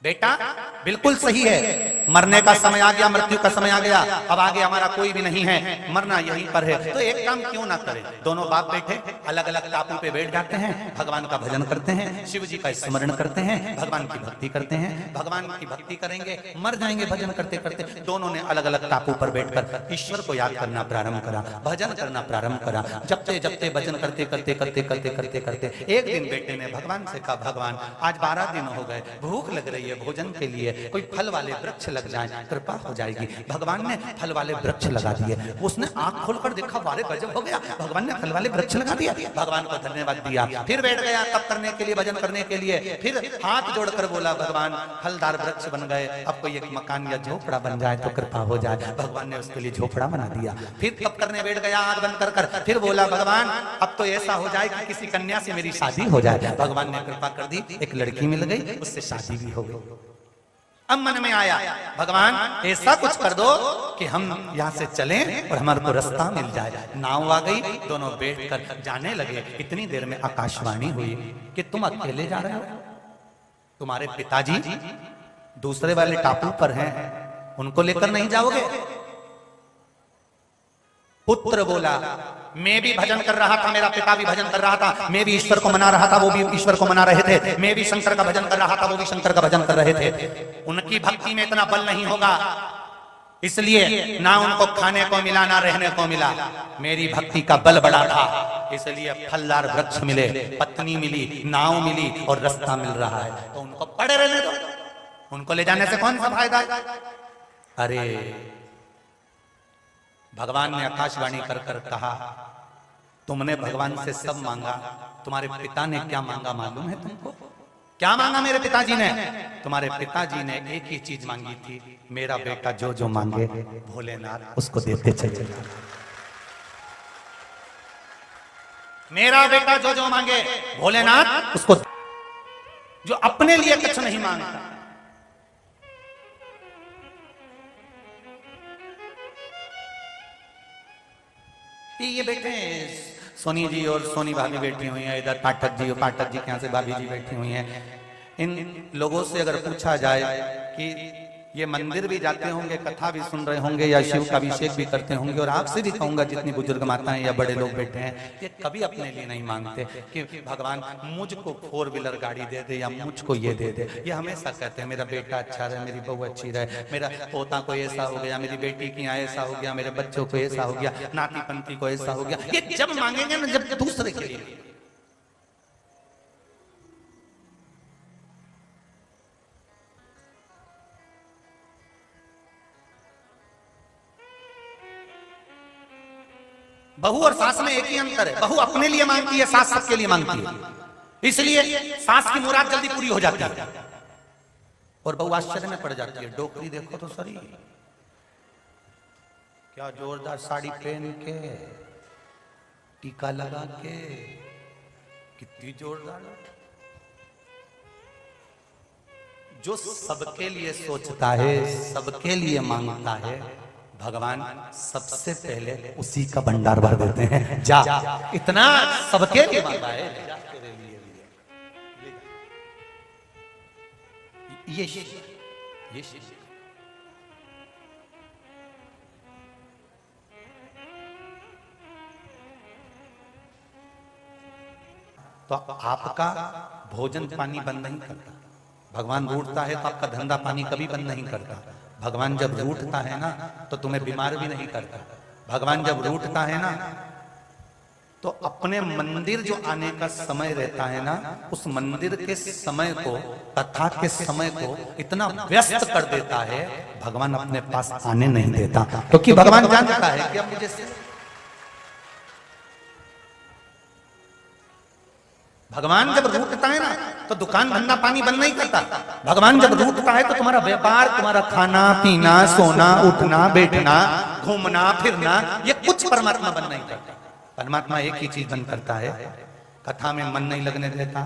बेटा, बिल्कुल सही है, मरने का समय आ गया, मृत्यु का समय आ गया, अब आगे हमारा कोई भी नहीं है, मरना यहीं पर है। तो एक काम क्यों ना करें? दोनों बाप बेटे अलग अलग टापू पे बैठ जाते हैं, भगवान का भजन करते हैं, शिव जी का स्मरण करते हैं, भगवान की भक्ति करते हैं। भगवान की भक्ति करेंगे, मर जाएंगे भजन करते करते। दोनों ने अलग अलग टापू पर बैठकर ईश्वर को याद करना प्रारंभ करा, भजन करना प्रारंभ करा। जपते जपते भजन करते करते करते करते करते करते एक दिन बेटे ने भगवान से कहा, भगवान आज 12 दिन हो गए, भूख लग रही है, भोजन के लिए कोई फल वाले वृक्ष लग जाए, कृपा हो जाएगी। भगवान ने फल वाले वृक्ष लगा दिए। उसने आंख खोलकर देखा, वारे गजब हो गया, भगवान ने फल वाले वृक्ष लगा दिया। भगवान को धन्यवाद दिया, फिर बैठ गया तप करने के लिए, भजन करने के लिए। फिर हाथ जोड़कर बोला, भगवान फलदार वृक्ष बन गए, अब कोई एक मकान या झोपड़ा बन जाए तो कृपा हो जाए। भगवान ने उसके लिए झोपड़ा बना दिया। फिर तप करने बैठ गया आंख बंद कर कर। फिर बोला, भगवान अब तो ऐसा हो जाए कि किसी कन्या से मेरी शादी हो जाए। भगवान ने कृपा कर दी, एक लड़की मिल गई, उससे शादी भी हो गई। अब मन में आया, भगवान ऐसा कुछ कर दो कि हम यहाँ से चलें और हमारे को रास्ता मिल जाए। नाव आ गई, दोनों बैठकर जाने लगे। इतनी देर में आकाशवाणी हुई कि तुम अकेले जा रहे हो, तुम्हारे पिताजी दूसरे वाले टापू पर हैं, उनको लेकर नहीं जाओगे? पुत्र बोला, मैं भी भजन कर रहा था, मेरा पिता भी भजन कर रहा था, मैं भी ईश्वर को मना रहा था, वो भी ईश्वर को मना रहे थे, मैं भी शंकर का भजन कर रहा था, वो भी शंकर का भजन कर रहे थे। उनकी भक्ति में इतना बल नहीं होगा, इसलिए ना उनको खाने को मिला ना रहने को मिला। मेरी भक्ति का बल बड़ा था, इसलिए फलदार वृक्ष मिले, पत्नी मिली, नाव मिली और रास्ता मिल रहा है, तो उनको पड़े रहने दो, उनको ले जाने से कौन सा फायदा? अरे भगवान ने आकाशवाणी कर कर कहा, तुमने भगवान से सब मांगा, तुम्हारे पिता ने क्या मांगा मालूम है तुमको? क्या मांगा मेरे पिताजी ने? तुम्हारे पिताजी ने एक ही चीज मांगी थी, मेरा बेटा जो जो मांगे भोलेनाथ उसको देते चले। मेरा बेटा जो जो मांगे भोलेनाथ उसको, जो अपने लिए कुछ नहीं मांगता। ये बैठे सोनी जी और सोनी भाभी बैठी हुई हैं, इधर पाठक जी और पाठक जी के यहाँ से भाभी जी बैठी हुई हैं। इन लोगों से अगर पूछा जाए कि ये मंदिर भी जाते होंगे, कथा भी सुन रहे होंगे या शिव का अभिषेक भी करते होंगे, और आपसे भी कहूंगा जितनी बुजुर्ग माताएं या बड़े लोग बैठे हैं, ये कभी अपने लिए नहीं मांगते कि भगवान मुझको 4 व्हीलर गाड़ी दे दे या मुझको ये दे दे। ये हमेशा कहते हैं मेरा बेटा अच्छा रहे, मेरी बहू अच्छी रहे, मेरा पोता को ऐसा हो गया, मेरी बेटी की यहाँ ऐसा हो गया, मेरे बच्चों को ऐसा हो गया, नाती पंथी को ऐसा हो गया। ये जब मांगेंगे ना, जब दूसरे के लिए। बहू और सास में एक ही अंतर है, बहू अपने लिए मांगती है, सास सबके लिए मांगती है, इसलिए सास की मुराद जल्दी पूरी हो जाती है और बहू आश्चर्य में पड़ जाती है। डोकरी देखो तो सही, क्या जोरदार साड़ी पहन के, टीका लगा के, कितनी जोरदार। जो सबके लिए सोचता है, सबके लिए मांगता है, भगवान सबसे पहले उसी का भंडार भर देते हैं। जा, इतना सबके लिए मांगा है, जा तेरे लिए ये तो आपका भोजन पानी बंद नहीं करता। भगवान रूठता है तो आपका धंधा पानी कभी बंद नहीं करता। भगवान जब रूठता है ना तो तुम्हें बीमार भी नहीं करता। भगवान जब रूठता है ना तो अपने मंदिर जो आने का समय रहता है ना, उस मंदिर के समय को, कथा के समय को इतना व्यस्त कर देता है, भगवान अपने पास आने नहीं देता। क्योंकि भगवान जानता है कि अब मुझे भगवान जब रूठता है ना तो दुकान धंधा पानी बंद नहीं करता। भगवान जब रूठता है तो तुम्हारा व्यापार, तुम्हारा खाना पीना, सोना उठना, बैठना, घूमना फिरना, ये कुछ परमात्मा बंद नहीं करता। परमात्मा एक ही चीज बंद करता है, कथा में मन नहीं लगने देता।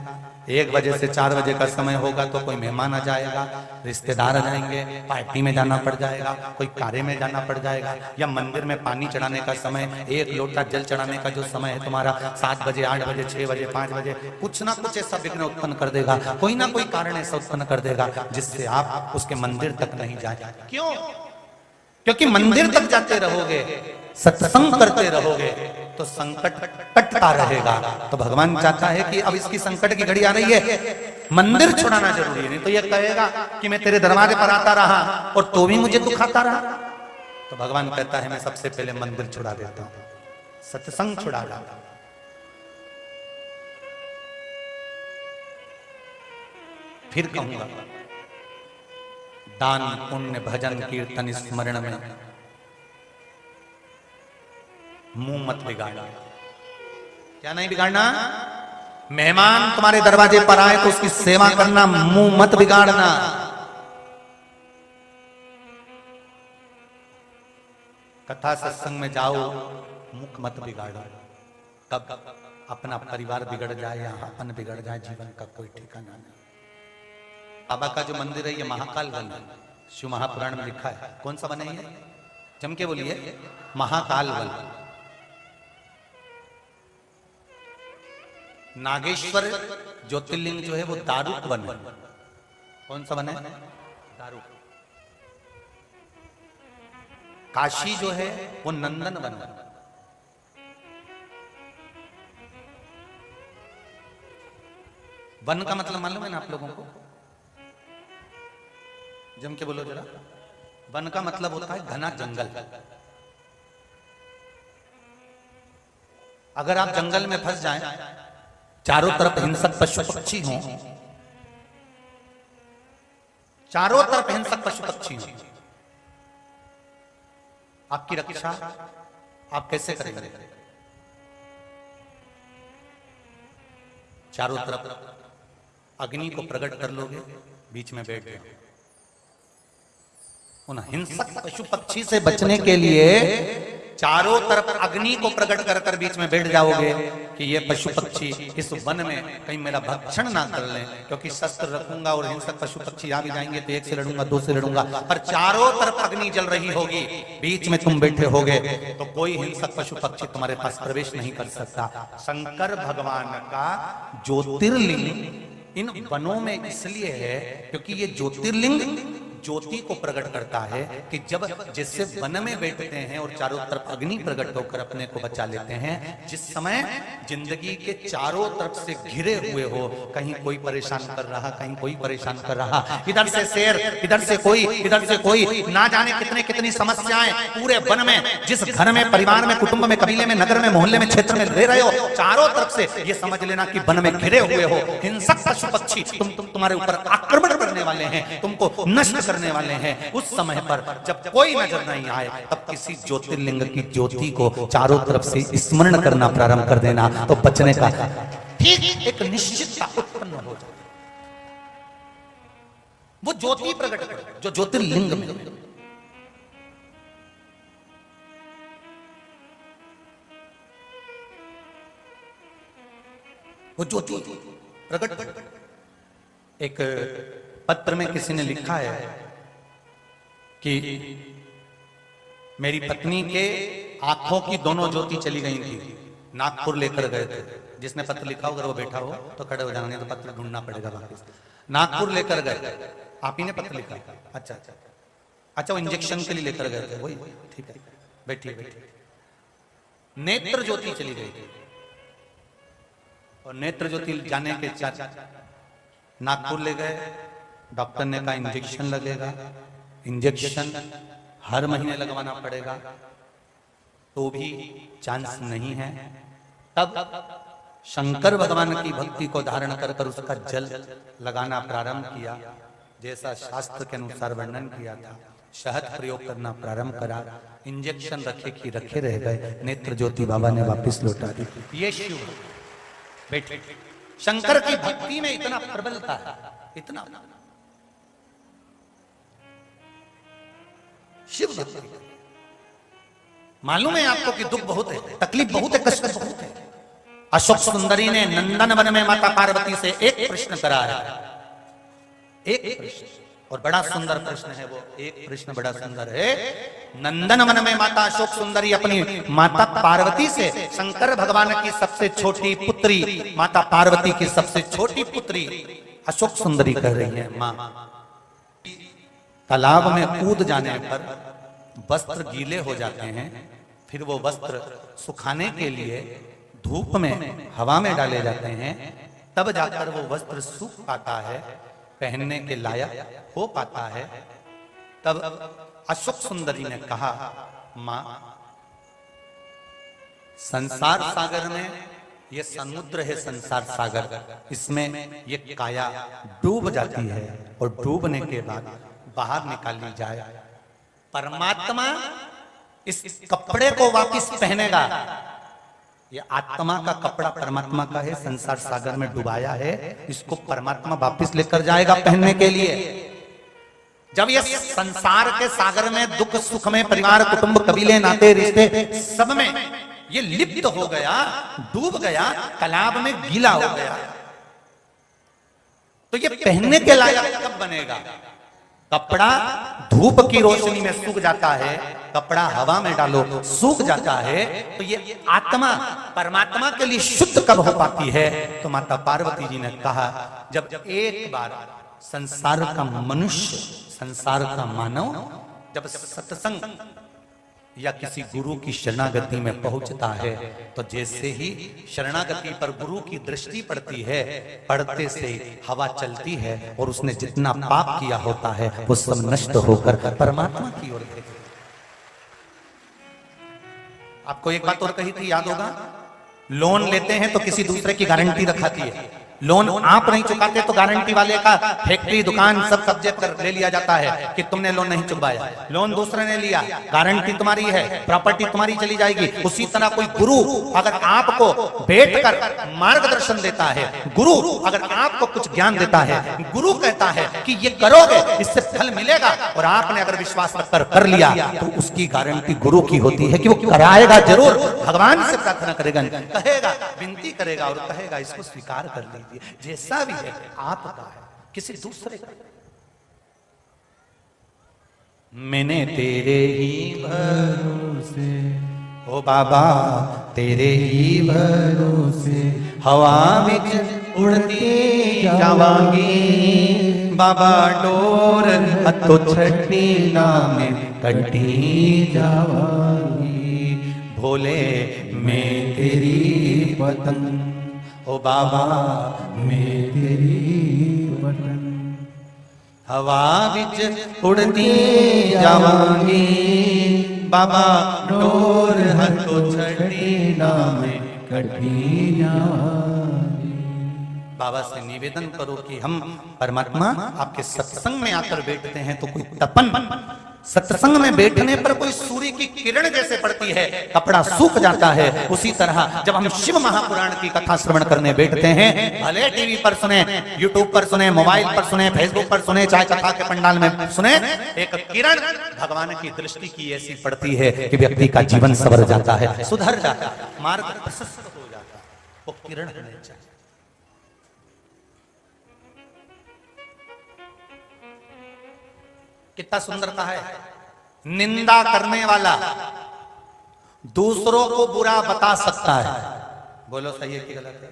1 बजे से 4 बजे का समय होगा तो कोई मेहमान आ जाएगा, रिश्तेदार आ जाएंगे, पार्टी में जाना पड़ जाएगा, कोई कार्य में जाना पड़ जाएगा, या मंदिर में पानी चढ़ाने का समय, 1 लोटा जल चढ़ाने का जो समय है तुम्हारा 7 बजे, 8 बजे, 6 बजे, 5 बजे, कुछ ना कुछ ऐसा विघ्न उत्पन्न कर देगा, कोई ना कोई कारण ऐसा उत्पन्न कर देगा जिससे आप उसके मंदिर तक नहीं जाए। क्यों? क्योंकि मंदिर तक जाते रहोगे, सत्संग करते रहोगे तो संकट कटता रहेगा। तो भगवान चाहता है कि अब इसकी संकट की घड़ी आ रही है, मंदिर छुड़ाना जरूरी है। नहीं तो ये कहेगा कि मैं तेरे दरवाजे पर आता रहा और तो भी मुझे दुखाता रहा। तो भगवान कहता है मैं सबसे पहले मंदिर छुड़ा देता हूं, सत्संग छुड़ा देता हूं। फिर कहूंगा दान पुण्य भजन कीर्तन स्मरण में मुंह मत बिगाड़ना। क्या नहीं बिगाड़ना? मेहमान तुम्हारे दरवाजे पर आए तो उसकी सेवा करना, मुंह मत बिगाड़ना। कथा सत्संग में जाओ, मुख मत बिगाड़ो। कब अपना परिवार बिगड़ जाए या अपन बिगड़ जाए, जीवन का कोई ठिकाना नहीं। बाबा का जो मंदिर है ये महाकाल वन है, शिव महापुराण में लिखा है। कौन सा वन है ये? जम के बोलिए, महाकाल वन। नागेश्वर ज्योतिर्लिंग जो है वो दारुक वन है। कौन सा वन है? दारुक। काशी जो है वो नंदन वन है। वन का मतलब मालूम है ना आप लोगों को? जम के बोलो जरा। वन का मतलब होता है घना जंगल। अगर आप जंगल में फंस जाएं, चारों तरफ हिंसक पशु पक्षी हों, चारों तरफ हिंसक पशु पक्षी हों, आपकी रक्षा आप कैसे करेंगे? चारों तरफ अग्नि को प्रकट कर लोगे, बीच में बैठ जाओ। उन हिंसक पशु पक्षी से बचने के लिए चारों तरफ अग्नि को प्रकट कर कर बीच में बैठ जाओगे कि ये पशु पक्षी इस वन में कहीं मेरा भक्षण ना कर लें। क्योंकि शस्त्र रखूंगा और हिंसक पशु पक्षी आ भी जाएंगे तो 1 से लड़ूंगा, 2 से लड़ूंगा, पर चारों तरफ अग्नि जल रही होगी, बीच में तुम बैठे होगे तो कोई हिंसक पशु पक्षी तुम्हारे पास प्रवेश नहीं कर सकता। शंकर भगवान का ज्योतिर्लिंग इन वनों में इसलिए है क्योंकि ये ज्योतिर्लिंग ज्योति को प्रकट करता है कि जब जैसे वन में बैठते हैं और चारों तरफ अग्नि प्रकट होकर अपने को बचा लेते हैं, जिस समय जिंदगी के चारों तरफ से घिरे हुए हो, कहीं कोई परेशान कर रहा, कहीं कोई परेशान कर रहा, इधर से शेर, इधर से कोई, ना जाने कितने कितनी समस्याएं पूरे वन में, जिस घर में, परिवार में, कुटुंब में, कबीले में, नगर में, मोहल्ले में, क्षेत्र में रह रहे हो, चारों तरफ से ये समझ लेना कि वन में घिरे हुए हो, हिंसक पशु पक्षी तुम्हारे ऊपर आक्रमण करने वाले हैं, तुमको नष्ट करने वाले हैं। उस समय पर जब कोई नजर नहीं आए तब किसी ज्योतिर्लिंग की ज्योति को चारों तरफ से स्मरण करना प्रारंभ कर देना, तो बचने का ठीक एक निश्चितता उत्पन्न हो जाए। वो ज्योति प्रकट करे जो ज्योतिर्लिंग में, वो ज्योति प्रकट। एक पत्र में किसी ने लिखा है कि मेरी पत्नी के आंखों की दोनों ज्योति चली गई थी, नागपुर लेकर गए थे। जिसने पत्र लिखा हो अगर वो बैठा हो तो खड़े हो जाना, नहीं तो पत्र ढूंढना पड़ेगा वापस। नागपुर लेकर गए, आप ही ने पत्र लिखा? अच्छा अच्छा अच्छा, वो इंजेक्शन के लिए लेकर गए थे, वही ठीक है, बैठिए बैठिए। नेत्र ज्योति चली गई थी, और नेत्र ज्योति जाने के नागपुर ले गए, डॉक्टर ने कहा इंजेक्शन लगेगा, इंजेक्शन हर महीने लगवाना पड़ेगा, तो भी चांस नहीं है। तब शंकर भगवान की भक्ति को धारण कर कर उसका जल लगाना प्रारंभ किया, जैसा शास्त्र के अनुसार वर्णन किया था। शहद प्रयोग करना प्रारंभ करा, इंजेक्शन रखे कि रखे रह गए, नेत्र ज्योति बाबा ने वापस लौटा दी। ये शिव बेटे, शंकर की भक्ति में इतना प्रबलता है, इतना शिव भक्ति। मालूम है आपको कि दुख बहुत है, तकलीफ बहुत है, कष्ट बहुत है। अशोक सुंदरी ने नंदन वन में माता पार्वती से एक प्रश्न करा है, एक प्रश्न, और बड़ा सुंदर प्रश्न है वो। एक प्रश्न बड़ा सुंदर है। नंदन वन में माता अशोक सुंदरी अपनी माता पार्वती से, शंकर भगवान की सबसे छोटी पुत्री माता पार्वती की सबसे छोटी पुत्री अशोक सुंदरी कह रही है, मां, तालाब में कूद जाने पर वस्त्र गीले हो जाते हैं, फिर वो वस्त्र सुखाने के लिए धूप में हवा में डाले जाते हैं, तब जाकर वो वस्त्र सूख पाता है, पहनने के लायक हो पाता है। तब अशोक सुंदरी ने कहा, मां, संसार सागर में, ये समुद्र है संसार सागर, इसमें ये काया डूब जाती है और डूबने के बाद बाहर निकाली जाए, परमात्मा इस कपड़े को वापस पहनेगा। ये आत्मा का कपड़ा परमात्मा का है, संसार सागर में डुबाया है, इसको परमात्मा वापस लेकर जाएगा पहनने के लिए। जब ये संसार के सागर में दुख सुख में परिवार कुटुंब कबीले नाते रिश्ते सब में ये लिप्त हो गया, डूब गया, तालाब में गीला हो गया, तो ये पहनने के लायक कब बनेगा? कपड़ा धूप की रोशनी में सूख जाता है, कपड़ा हवा में डालो सूख जाता है, तो ये आत्मा परमात्मा के लिए शुद्ध कब हो पाती है? तो माता पार्वती जी ने कहा, जब एक बार संसार का मनुष्य, संसार का मानव जब सत्संग या किसी गुरु की शरणागति में पहुंचता है, तो जैसे ही शरणागति पर गुरु की दृष्टि पड़ती है, पड़ते से हवा चलती है और उसने जितना पाप किया होता है वो सब नष्ट होकर परमात्मा की ओर देखते। आपको एक बात और कही थी, याद होगा, लोन लेते हैं तो किसी दूसरे की गारंटी रखाती है। लोन आप नहीं चुकाते तो गारंटी वाले का फैक्ट्री दुकान सब कब्जे पर ले लिया जाता है कि तुमने लोन नहीं चुकाया। लोन दूसरे ने लिया, गारंटी तुम्हारी है, प्रॉपर्टी तुम्हारी चली जाएगी। उसी तरह कोई गुरु अगर आपको बैठकर मार्गदर्शन देता है, गुरु अगर आपको कुछ ज्ञान देता है, गुरु कहता है कि ये करोगे इससे फल मिलेगा, और आपने अगर विश्वास रखकर कर लिया तो उसकी गारंटी गुरु की होती है कि वो कराएगा जरूर। भगवान से प्रार्थना करेगा, कहेगा, विनती करेगा और कहेगा इसको स्वीकार कर लीजिए, जैसा भी है आपका है, किसी दूसरे का। मैंने तेरे ही भरोसे, ओ बाबा तेरे ही भरोसे, हवा में उड़ती जावांगी, बाबा डोर हथो छठी नामे कंठी जावांगी, भोले मैं तेरी पतंग, ओ बाबा मैं तेरी वतन, हवा विच उड़ती जावांगी, बाबा डोर हथो छठी नामे कठी जावांगी। बाबा से निवेदन करो कि हम परमात्मा आपके सत्संग में आकर बैठते हैं तो कोई तपन, सत्संग में बैठने पर कोई सूर्य की किरण जैसे पड़ती है, कपड़ा सूख जाता है, उसी तरह जब हम शिव महापुराण की कथा श्रवण करने बैठते हैं, भले टीवी पर सुने, यूट्यूब पर सुने, मोबाइल पर सुने, फेसबुक पर सुने, चाहे कथा के पंडाल में सुने, एक किरण भगवान की दृष्टि की ऐसी पड़ती है कि व्यक्ति का जीवन संवर जाता है, सुधर जाता है, मार्ग प्रशस्त हो जाता है। वो किरण होनी चाहिए। कितना सुंदरता है। निंदा करने वाला दूसरों को बुरा बता सकता है, बोलो सही है कि गलत है?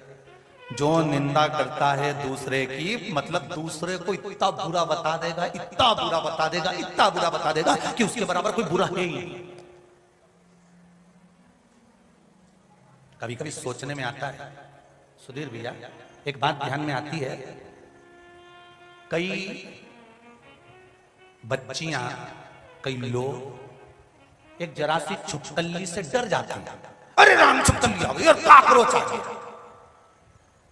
जो निंदा करता है दूसरे की, मतलब दूसरे को इतना बुरा बता देगा, इतना बुरा बता देगा, इतना बुरा बता देगा कि उसके बराबर कोई बुरा है ही नहीं। कभी कभी सोचने में आता है, सुधीर भैया, एक बात ध्यान में आती है, कई बच्चियां, कई लोग एक जरा सी छुपकली से डर जाते हैं। अरे राम, छुपकली आ गई और काकरोच आ गया।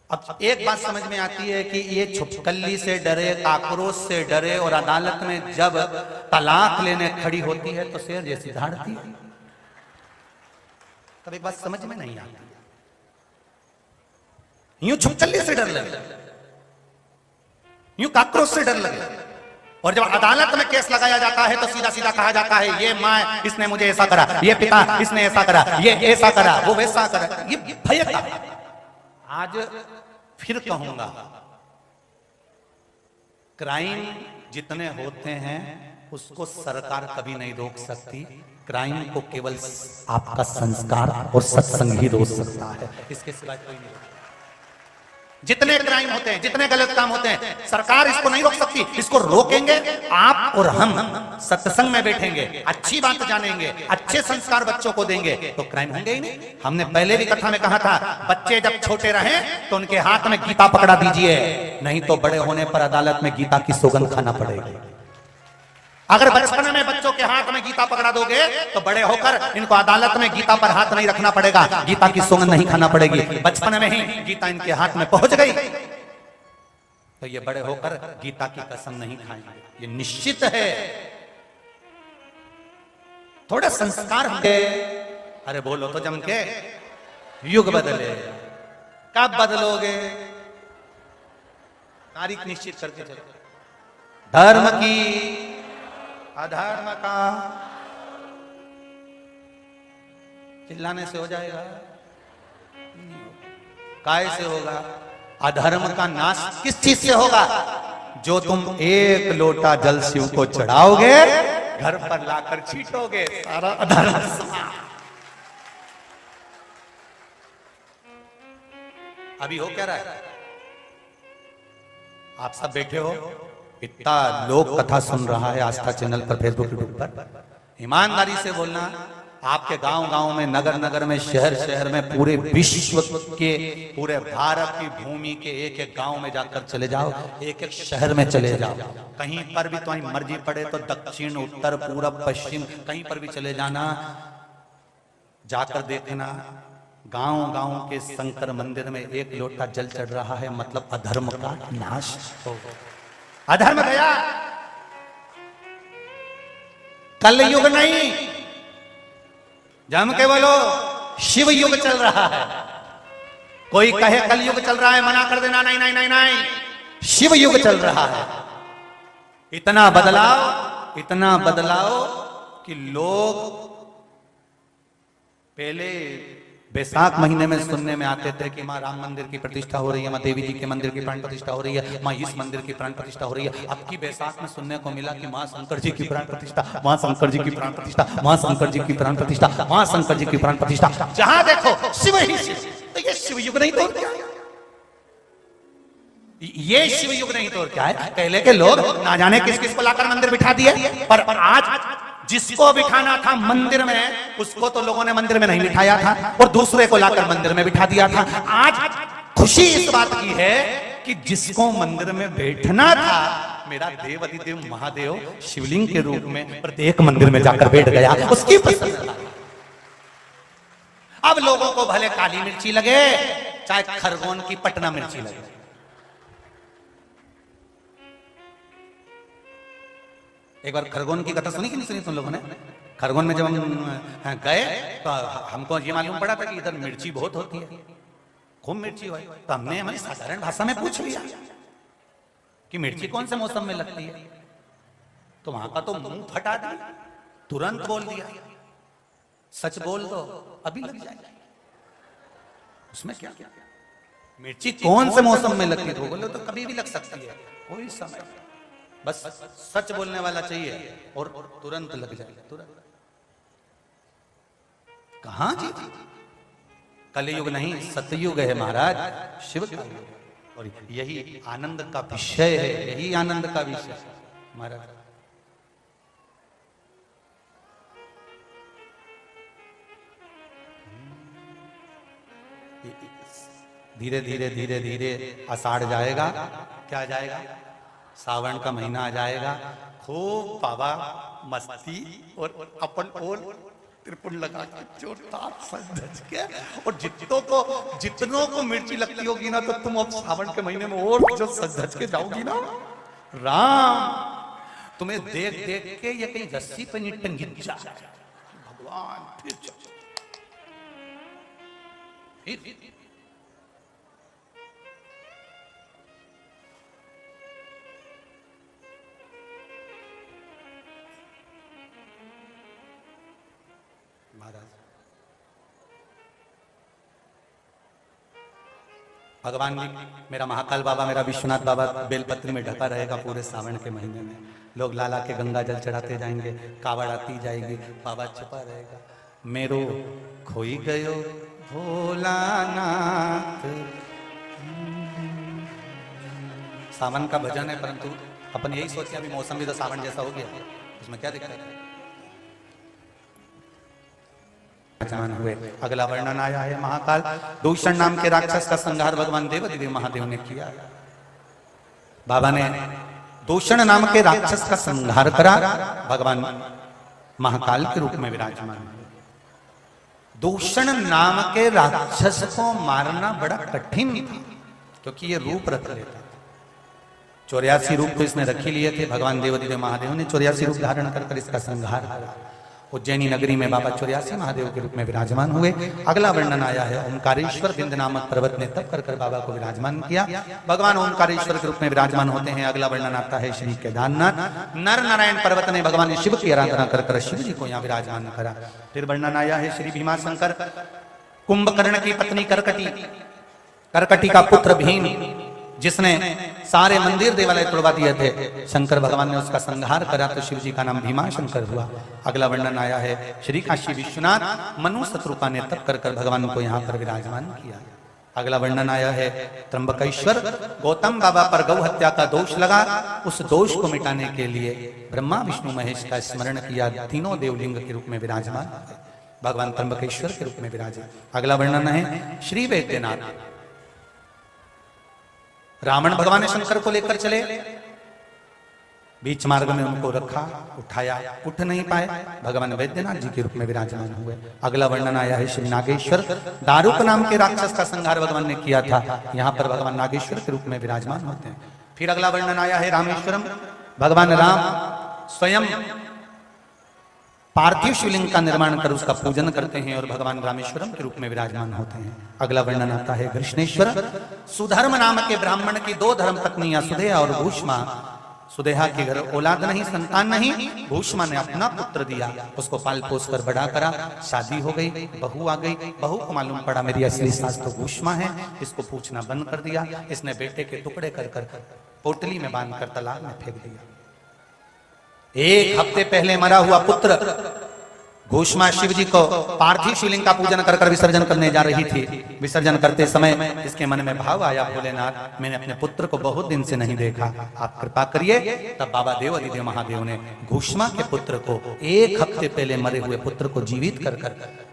अब एक बात समझ में आती है कि ये छुपकली से डरे, काकरोच से डरे, और अदालत में जब तलाक लेने खड़ी होती है तो शेर जैसी धाड़ती है। तब एक बात समझ में नहीं आती, यूं छुपकली से डर लगे, यूं काकरोच से डर लगे, और जब अदालत में केस लगाया जाता है तो सीधा सीधा कहा जाता है ये माँ इसने मुझे ऐसा करा, ये पिता इसने ऐसा करा, ये ऐसा करा, वो वैसा करा। ये भय का। आज फिर कहूंगा, क्राइम जितने होते हैं उसको सरकार कभी नहीं रोक सकती। क्राइम को केवल आपका संस्कार और सत्संग ही रोक सकता है, इसके सिवाय कोई नहीं रोक। जितने क्राइम होते हैं, जितने गलत काम होते हैं, सरकार इसको नहीं रोक सकती। इसको रोकेंगे आप और हम, सत्संग में बैठेंगे, अच्छी बात जानेंगे, अच्छे संस्कार बच्चों को देंगे, तो क्राइम होंगे ही नहीं। हमने पहले भी कथा में कहा था, बच्चे जब छोटे रहे तो उनके हाथ में गीता पकड़ा दीजिए, नहीं तो बड़े होने पर अदालत में गीता की सौगंध खाना पड़ेगी। अगर बचपन में बच्चों के हाथ में गीता पकड़ा दोगे तो बड़े होकर इनको अदालत में गीता पर हाथ नहीं रखना पड़ेगा, गीता की सौगंध नहीं खाना पड़ेगी। बचपन में ही गीता इनके हाथ में पहुंच गई तो ये बड़े होकर गीता की कसम नहीं खाएंगे, ये निश्चित है। थोड़े संस्कार होंगे। अरे बोलो तो जम के, युग बदले, कब बदलोगे? तारीख निश्चित करके चलो। धर्म की, अधर्म का, चिल्लाने से हो जाएगा? काय से होगा? अधर्म का नाश किस चीज से होगा? जो तुम एक लोटा जल शिव को चढ़ाओगे, घर पर लाकर छीटोगे, सारा अधर्म समाप्त। अभी हो क्या रहा है? आप सब बैठे हो, इतना लोक कथा सुन रहा है आस्था चैनल पर, फेसबुक यूट्यूब पर। ईमानदारी से बोलना, आपके गांव गांव में, नगर नगर में, शहर शहर में, पूरे विश्व के, पूरे भारत की भूमि के एक एक गांव में जाकर चले जाओ, एक एक शहर में चले जाओ, कहीं पर भी तुम्हारी मर्जी पड़े तो दक्षिण, उत्तर, पूरब, पश्चिम, कहीं पर भी चले जाना, जाकर देखना, गांव गांव के शंकर मंदिर में एक लोटा जल चढ़ रहा है, मतलब अधर्म का नाश हो, अधर्म गया। कल युग नहीं, जम के बोलो शिव युग चल रहा है। कोई कहे कल युग चल रहा है, मना कर देना, नहीं नहीं नहीं नहीं, शिव युग चल रहा है। इतना बदलाव कि लोग पहले बैसाख महीने में सुनने में आते थे कि माँ राम मंदिर की प्रतिष्ठा हो रही है, माँ देवी जी के मंदिर की प्राण प्रतिष्ठा हो रही है, माँ इस मंदिर की प्राण प्रतिष्ठा हो रही है। अब की बैसाख में सुनने को मिला कि माँ शंकर जी की प्राण प्रतिष्ठा, माँ शंकर जी की प्राण प्रतिष्ठा, माँ शंकर जी की प्राण प्रतिष्ठा, माँ शंकर जी की प्राण प्रतिष्ठा, जहां देखो शिव ही शिव। तो ये शिव युग नहीं तो क्या? ये शिव युग नहीं तो क्या है? पहले के लोग ना जाने किस किस को लाकर मंदिर बिठा दिए, पर आज जिसको बिठाना था मंदिर में, उसको तो लोगों ने मंदिर में नहीं बिठाया था और दूसरे को लाकर मंदिर में बिठा दिया था। आज खुशी इस बात की है कि जिसको मंदिर में बैठना था, मेरा देव अधिदेव महादेव शिवलिंग के रूप में प्रत्येक मंदिर में जाकर बैठ गया, उसकी प्रसन्नता। अब लोगों को भले काली मिर्ची लगे, चाहे खरगोन की पटना मिर्ची लगे। एक बार खरगोन की कथा सुनी कि नहीं सुनी तुम लोगों ने? खरगोन में जब हम गए तो हमको ये मालूम पड़ा था कि इधर मिर्ची बहुत होती है, खूब मिर्ची हुई। तो हमने हमारी साधारण भाषा में पूछ लिया कि मिर्ची कौन से मौसम में लगती है? तो वहां का तो मुंह फटा दिया, तुरंत बोल दिया सच बोल दो अभी लग जाएगा। उसमें क्या, मिर्ची कौन से मौसम में लगती है? तो बोले तो कभी भी लग सकती है, कोई समय, बस सच बोलने वाला चाहिए और तुरंत लग जाएगा, तुरंत। कहां जी? कलयुग नहीं, सतयुग है महाराज, शिव का युग। और यही आनंद का विषय है, यही आनंद का विषय महाराज। धीरे धीरे धीरे धीरे आषाढ़ जाएगा, क्या जाएगा, सावन का महीना आ जाएगा, खूब बाबा मस्ती और अपन और त्रिपुण लगा के जोरदार सज धज के, और जितनों को मिर्ची लगती होगी ना, तो तुम अब सावन के महीने में और जो सज धज के जाओगी ना, राम तुम्हें देख देख के ये कहीं रस्सी पे नहीं टंगी जाए भगवान। फिर भगवान जी, मेरा महाकाल बाबा, मेरा विश्वनाथ बाबा बेलपत्री में ढका रहेगा पूरे सावन के महीने में। लोग लाला के गंगा जल चढ़ाते जाएंगे, कावड़ आती जाएगी, बाबा छुपा रहेगा। मेरो खोई गयो भोलानाथ। सावन का भजन है, परंतु अपन यही सोचे अभी मौसम भी तो सावन जैसा हो गया, उसमें क्या दिक्कत है। हुए अगला वर्णन आया है महाकाल दूषण नाम के राक्षस का संहार भगवान देवदेव महादेव ने किया। बाबा ने दूषण नाम के राक्षस का संहार करा, भगवान महाकाल के रूप में विराजमान। दूषण नाम के राक्षस को मारना बड़ा कठिन था, क्योंकि ये रूप रख लेता था। 84 रूप तो इसने रखी लिए थे। भगवान देवदेव महादेव ने 84 रूप धारण कर इसका संहार करा। उज्जैनी नगरी में बाबा 84 महादेव के रूप में विराजमान हुए। अगला वर्णन आया है ओंकारेश्वर बिंद नामक पर्वत ने तप कर बाबा को विराजमान किया। भगवान ओंकारेश्वर के रूप में विराजमान होते हैं। अगला वर्णन आता है श्री केदारनाथ। नर नारायण पर्वत ने भगवान शिव की आराधना कर शिव जी को यहाँ विराजमान करा। फिर वर्णन आया है श्री भीमाशंकर, कुंभकर्ण की पत्नी करकटी, करकटी का पुत्र भीम, जिसने सारे मंदिर देवालय तोड़वा दिए थे, शंकर भगवान ने उसका संहार करा तो शिव जी का नाम भीमाशंकर हुआ। अगला वर्णन आया है श्री काशी विश्वनाथ, मनु शत्रुपा ने तप कर भगवान को यहाँ पर विराजमान किया। अगला वर्णन आया है त्र्यंबकेश्वर, गौतम बाबा पर गौ हत्या का दोष लगा, उस दोष को मिटाने के लिए ब्रह्मा विष्णु महेश का स्मरण किया। तीनों देवलिंग के रूप में विराजमान भगवान त्र्यंबकेश्वर के रूप में विराजे। अगला वर्णन है श्री वैद्यनाथ। रावण भगवान शंकर को लेकर चले, बीच मार्ग में उनको रखा, उठाया, उठ नहीं पाए, भगवान वैद्यनाथ जी के रूप में विराजमान हुए। अगला वर्णन आया है श्री नागेश्वर, दारुक नाम के राक्षस का संहार भगवान ने किया था, यहाँ पर भगवान नागेश्वर के रूप में विराजमान होते हैं। फिर अगला वर्णन आया है रामेश्वरम, भगवान राम स्वयं पार्थिव शिवलिंग का निर्माण कर उसका पूजन करते हैं और भगवान रामेश्वरम के रूप में विराजमान होते हैं। अगला वर्णन आता है कृष्णेश्वर, सुधर्म नाम के ब्राह्मण की 2 धर्म पत्नियां सुदेहा और भूष्मा। सुदेहा के घर औलाद नहीं, संतान नहीं, भूष्मा ने अपना पुत्र दिया, उसको पाल पोस कर बड़ा करा, शादी हो गई, बहू आ गई, बहू को मालूम पड़ा मेरी असली सास तो भूष्मा है, इसको पूछना बंद कर दिया। इसने बेटे के टुकड़े कर पोटली में बांध कर तालाब में फेंक दिया। 1 हफ्ते पहले मरा हुआ पुत्र भूष्मा शिव जी को पार्थिव शिवलिंग का पूजन कर विसर्जन करने जा रही थी। विसर्जन करते समय इसके मन में भाव आया, भोलेनाथ मैंने अपने पुत्र को बहुत दिन से नहीं देखा, आप कृपा करिए। तब बाबा देवादिदेव महादेव ने भूष्मा के पुत्र को 1 हफ्ते पहले मरे हुए पुत्र को जीवित कर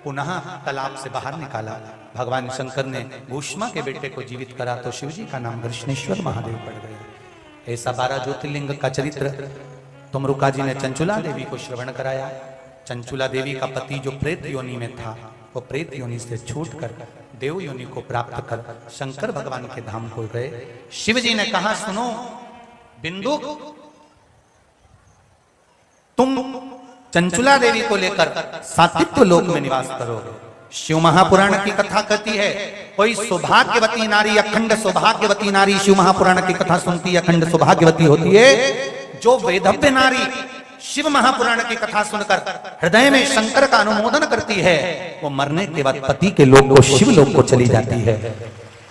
पुनः तालाब से बाहर निकाला। भगवान शंकर ने भूष्मा के बेटे को जीवित करा तो शिव जी का नाम कृष्णेश्वर महादेव पड़ गया। ऐसा 12 ज्योतिर्लिंग का चरित्र तुमरुका जी ने चंचुला देवी को श्रवण कराया। चंचुला देवी का पति जो प्रेत योनि में था, वो प्रेत योनि से छूटकर देव योनि को प्राप्त कर शंकर भगवान के धाम को गए। शिव जी ने कहा, सुनो बिंदु, तुम चंचुला देवी को लेकर सातित्व लोक में निवास करोगे। शिव महापुराण की कथा कहती है, कोई सौभाग्यवती नारी, अखंड सौभाग्यवती नारी शिव महापुराण की कथा सुनती है, अखंड सौभाग्यवती होती है। जो वेदव्य नारी शिव महापुराण की कथा सुनकर हृदय में शंकर का अनुमोदन करती है, वो मरने के बाद पति के लोक को शिव लोक को चली जाती है।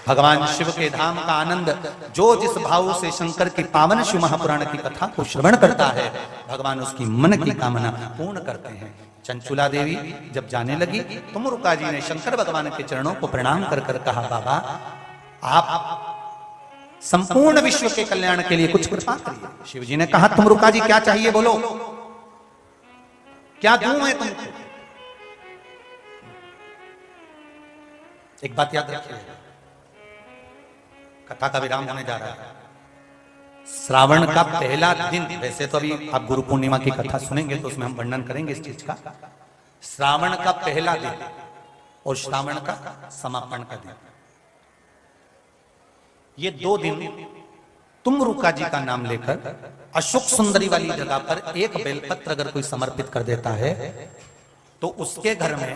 भगवान शिव के धाम का आनंद जो जिस भाव से शंकर की पावन शिव महापुराण की कथा को श्रवण करता है, भगवान उसकी मन की कामना पूर्ण करते हैं। चंचुला देवी जब जाने लगी, तुमरुका जी ने शंकर भगवान के चरणों को प्रणाम कर कहा, बाबा आप संपूर्ण विश्व के कल्याण के लिए कुछ कृपा करिए। शिव जी ने कहा, तुमरुका जी क्या चाहिए बोलो, क्या दूं मैं तुमको। एक बात याद रखिए, कथा का विराम होने जा रहा है। श्रावण का पहला दिन, वैसे तो अभी आप गुरु पूर्णिमा की कथा सुनेंगे तो उसमें हम वर्णन करेंगे इस चीज का। श्रावण का पहला दिन और श्रावण का समापन का दिन, ये 2 दिन तुमरुका जी का नाम लेकर अशोक सुंदरी वाली जगह पर एक बेलपत्र अगर कोई समर्पित कर देता है तो उसके घर में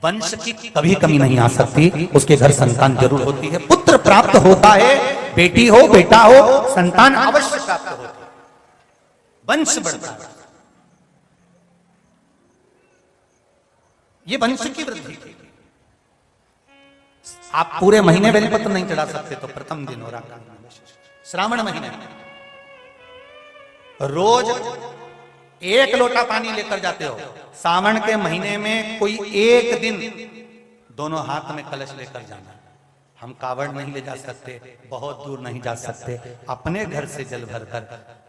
वंश की कभी कमी नहीं आ सकती, उसके घर संतान जरूर होती है, पुत्र प्राप्त होता है, बेटी हो बेटा हो संतान अवश्य प्राप्त होती है, वंश बढ़ता है। ये वंश की वृद्धि की। आप पूरे महीने बेलपत्र नहीं चढ़ा सकते तो प्रथम दिन हो रहा, श्रावण महीने रोज 1 लोटा पानी लेकर जाते हो। सावन के महीने में कोई एक दिन दोनों हाथ में कलश लेकर जाना। हम कावड़ नहीं ले जा सकते, बहुत दूर नहीं जा सकते, अपने घर से जल भरकर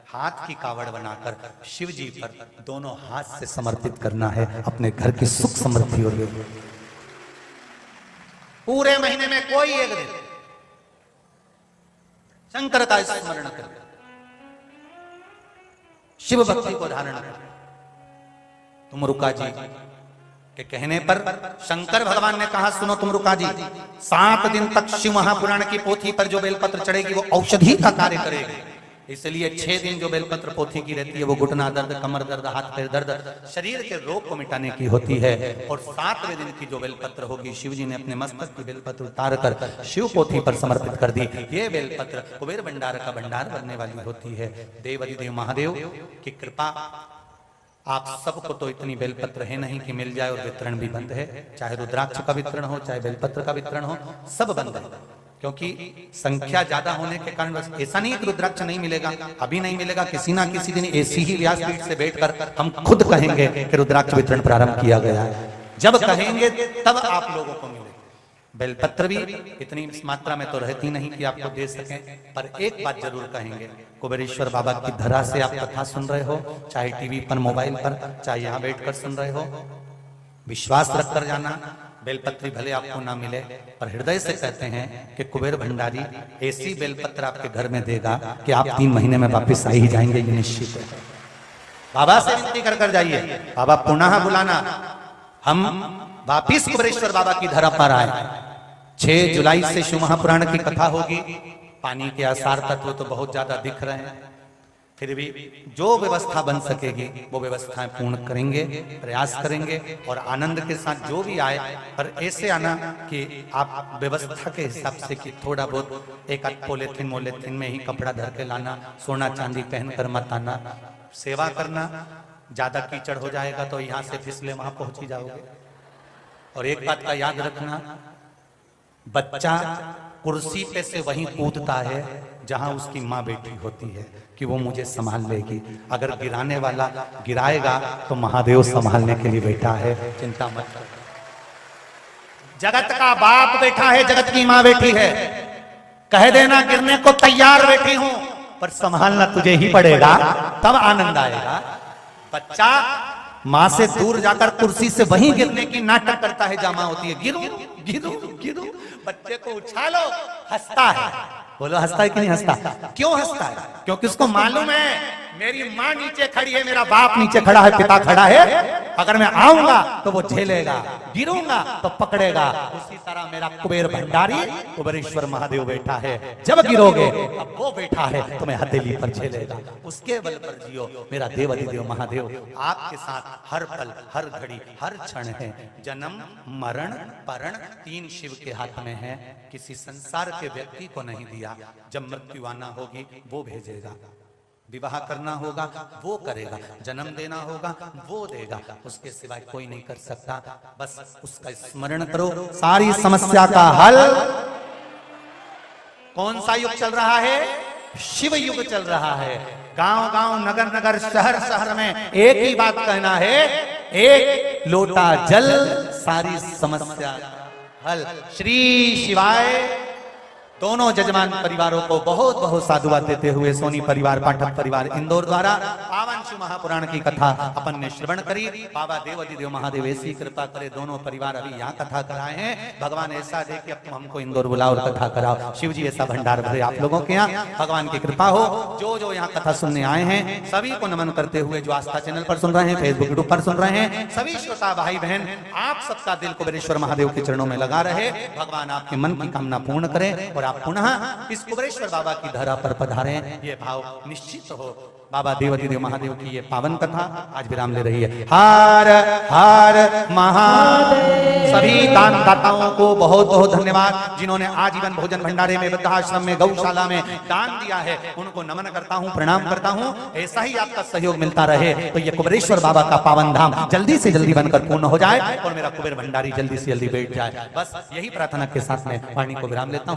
हाथ की कावड़ बनाकर शिव जी पर दोनों हाथ से समर्पित करना है, अपने घर की सुख समृद्धि और पूरे महीने में कोई एक दिन शंकर का स्मरण कर, शिव भक्ति को धारण कर। तुमरुका जी के कहने पर शंकर भगवान ने कहा, सुनो तुमरुका जी, 7 दिन तक शिव महापुराण की पोथी पर जो बेलपत्र चढ़ेगी वो औषधि का कार्य करेगी। इसलिए 6 दिन जो बेलपत्र पोथी की रहती है वो घुटना दर्द, कमर दर्द, हाथ पैर दर्द, शरीर के रोग को मिटाने की होती है। और 7वें दिन की जो बेलपत्र होगी, शिव जी ने अपने मस्तक की बेलपत्र उतार कर शिव पोथी पर समर्पित कर दी। ये बेलपत्र कुबेर भंडार का भंडार बनने वाली होती है। देवाधिदेव महादेव की कृपा आप सबको तो इतनी बेलपत्र है नहीं कि मिल जाए, और वितरण भी बंद है, चाहे रुद्राक्ष का वितरण हो चाहे बेलपत्र का वितरण हो, सब बंद है, क्योंकि संख्या ज्यादा होने के कारण। बस ऐसा नहीं है कि रुद्राक्ष नहीं मिलेगा, अभी नहीं मिलेगा, किसी ना किसी दिन ऐसी ही व्यासपीठ से बैठकर हम खुद कहेंगे कि रुद्राक्ष वितरण प्रारंभ किया गया है। जब कहेंगे तब आप लोगों को मिलेगा। बेलपत्र भी इतनी मात्रा में तो रहती नहीं कि आपको दे सकें, पर एक बात जरूर कहेंगे, कुबेरेश्वर बाबा की धरा से आप कथा सुन रहे हो, चाहे टीवी पर, मोबाइल पर, चाहे यहाँ बैठकर सुन रहे हो, विश्वास रखकर जाना। बेलपत्री भले आपको ना मिले, पर हृदय से कहते हैं कि कुबेर भंडारी ऐसी बेलपत्र आपके घर में देगा कि आप 3 महीने में वापस आ ही जाएंगे, ये निश्चित है। बाबा से विनती कर जाइए, बाबा पुनः बुलाना, हम वापिस कुबेरेश्वर बाबा की धरा पर आए। 6 जुलाई से शिव महापुराण की कथा होगी। पानी के आसार तत्व तो बहुत ज्यादा दिख रहे हैं, फिर भी जो व्यवस्था बन सकेगी वो व्यवस्थाएं पूर्ण करेंगे, प्रयास करेंगे, और आनंद के साथ जो भी आए, पर ऐसे आना कि आप व्यवस्था के हिसाब से कि थोड़ा बहुत एक आध पॉलिथीन मोलिथीन में ही कपड़ा धर के लाना, सोना चांदी पहनकर मत आना। सेवा करना, ज्यादा कीचड़ हो जाएगा तो यहाँ से फिसले वहां पहुंच ही जाओगे। और एक बात का याद रखना, बच्चा कुर्सी पे से वहीं कूदता है जहां उसकी माँ बैठी होती है कि वो मुझे संभाल लेगी। अगर गिराने वाला गिराएगा तो महादेव संभालने के लिए बैठा है, चिंता मत कर। जगत का बाप बैठा है, जगत की माँ बैठी है, कह देना गिरने को तैयार बैठी हूं, पर संभालना तुझे ही पड़ेगा, तब आनंद आएगा। बच्चा माँ से दूर जाकर कुर्सी से वहीं गिरने की नाटक करता है, जमा होती है, गिरो गिरो गिरो, बच्चे को उछालो, हंसता है। बोलो हंसता है कि नहीं हंसता? क्यों हंसता है? क्योंकि उसको मालूम है मेरी माँ नीचे खड़ी है, मेरा बाप नीचे खड़ा है, पिता खड़ा है, अगर मैं आऊंगा तो वो झेलेगा, गिरूंगा तो पकड़ेगा। उसी तरह मेरा कुबेर भंडारी कुबेरेश्वर महादेव बैठा है, जब गिरोगे अब वो बैठा है तुम्हें हथेली पर झेलेगा। उसके बल पर जियो, मेरा देवाधिदेव महादेव आपके साथ हर पल, हर घड़ी, हर क्षण है। जन्म मरण परण 3 शिव के हाथ में है, किसी संसार के व्यक्ति को नहीं दिया। जब मृत्यु आना होगी वो भेजेगा, विवाह करना होगा वो करेगा, जन्म देना होगा वो देगा, उसके सिवाय कोई नहीं कर सकता। बस उसका स्मरण करो, सारी समस्या का हल। कौन सा युग चल रहा है? शिव युग चल रहा है। गांव गांव, नगर नगर, शहर शहर में एक ही बात कहना है, एक लोटा जल, सारी समस्या हल। श्री शिवाय दोनों जजमान परिवारों को बहुत बहुत साधुवाद देते हुए सोनी परिवार, पाठक परिवार इंदौर द्वारा पावन शिव महापुराण की कथा अपन ने श्रवण करी। बाबा देव महादेव ऐसी कृपा करे, दोनों परिवार अभी यहाँ कथा कराए हैं। भगवान ऐसा दे कि अब तुम हमको इंदौर बुलाओ और कथा कराओ। शिव जी ऐसा भंडार भरे आप लोगों के यहाँ, भगवान की कृपा हो। जो जो यहाँ कथा सुनने आए हैं सभी को नमन करते हुए, जो आस्था चैनल पर सुन रहे हैं, फेसबुक यूट्यूब पर सुन रहे हैं, सभी श्रोता भाई बहन, आप सबका दिल कुबेरेश्वर महादेव के चरणों में लगा रहे। भगवान आपके मन की कामना पूर्ण करें और आप पुनः इस कुबेरेश्वर बाबा की धरा पर पधारे, ये भाव निश्चित हो। बाबा देव महादेव की ये पावन कथा आज विराम ले रही है। हर हर महादेव। सभी दानदाताओं को बहुत बहुत धन्यवाद, जिन्होंने आजीवन भोजन भंडारे में, वृद्धाश्रम में, गौशाला में दान दिया है, उनको नमन करता हूँ, प्रणाम करता हूँ। ऐसा ही आपका सहयोग मिलता रहे तो ये कुबेरेश्वर बाबा का पावन धाम जल्दी से जल्दी बनकर पूर्ण हो जाए और मेरा कुबेर भंडारी जल्दी से जल्दी बैठ जाए। बस यही प्रार्थना के साथ में वाणी को विराम लेता हूँ।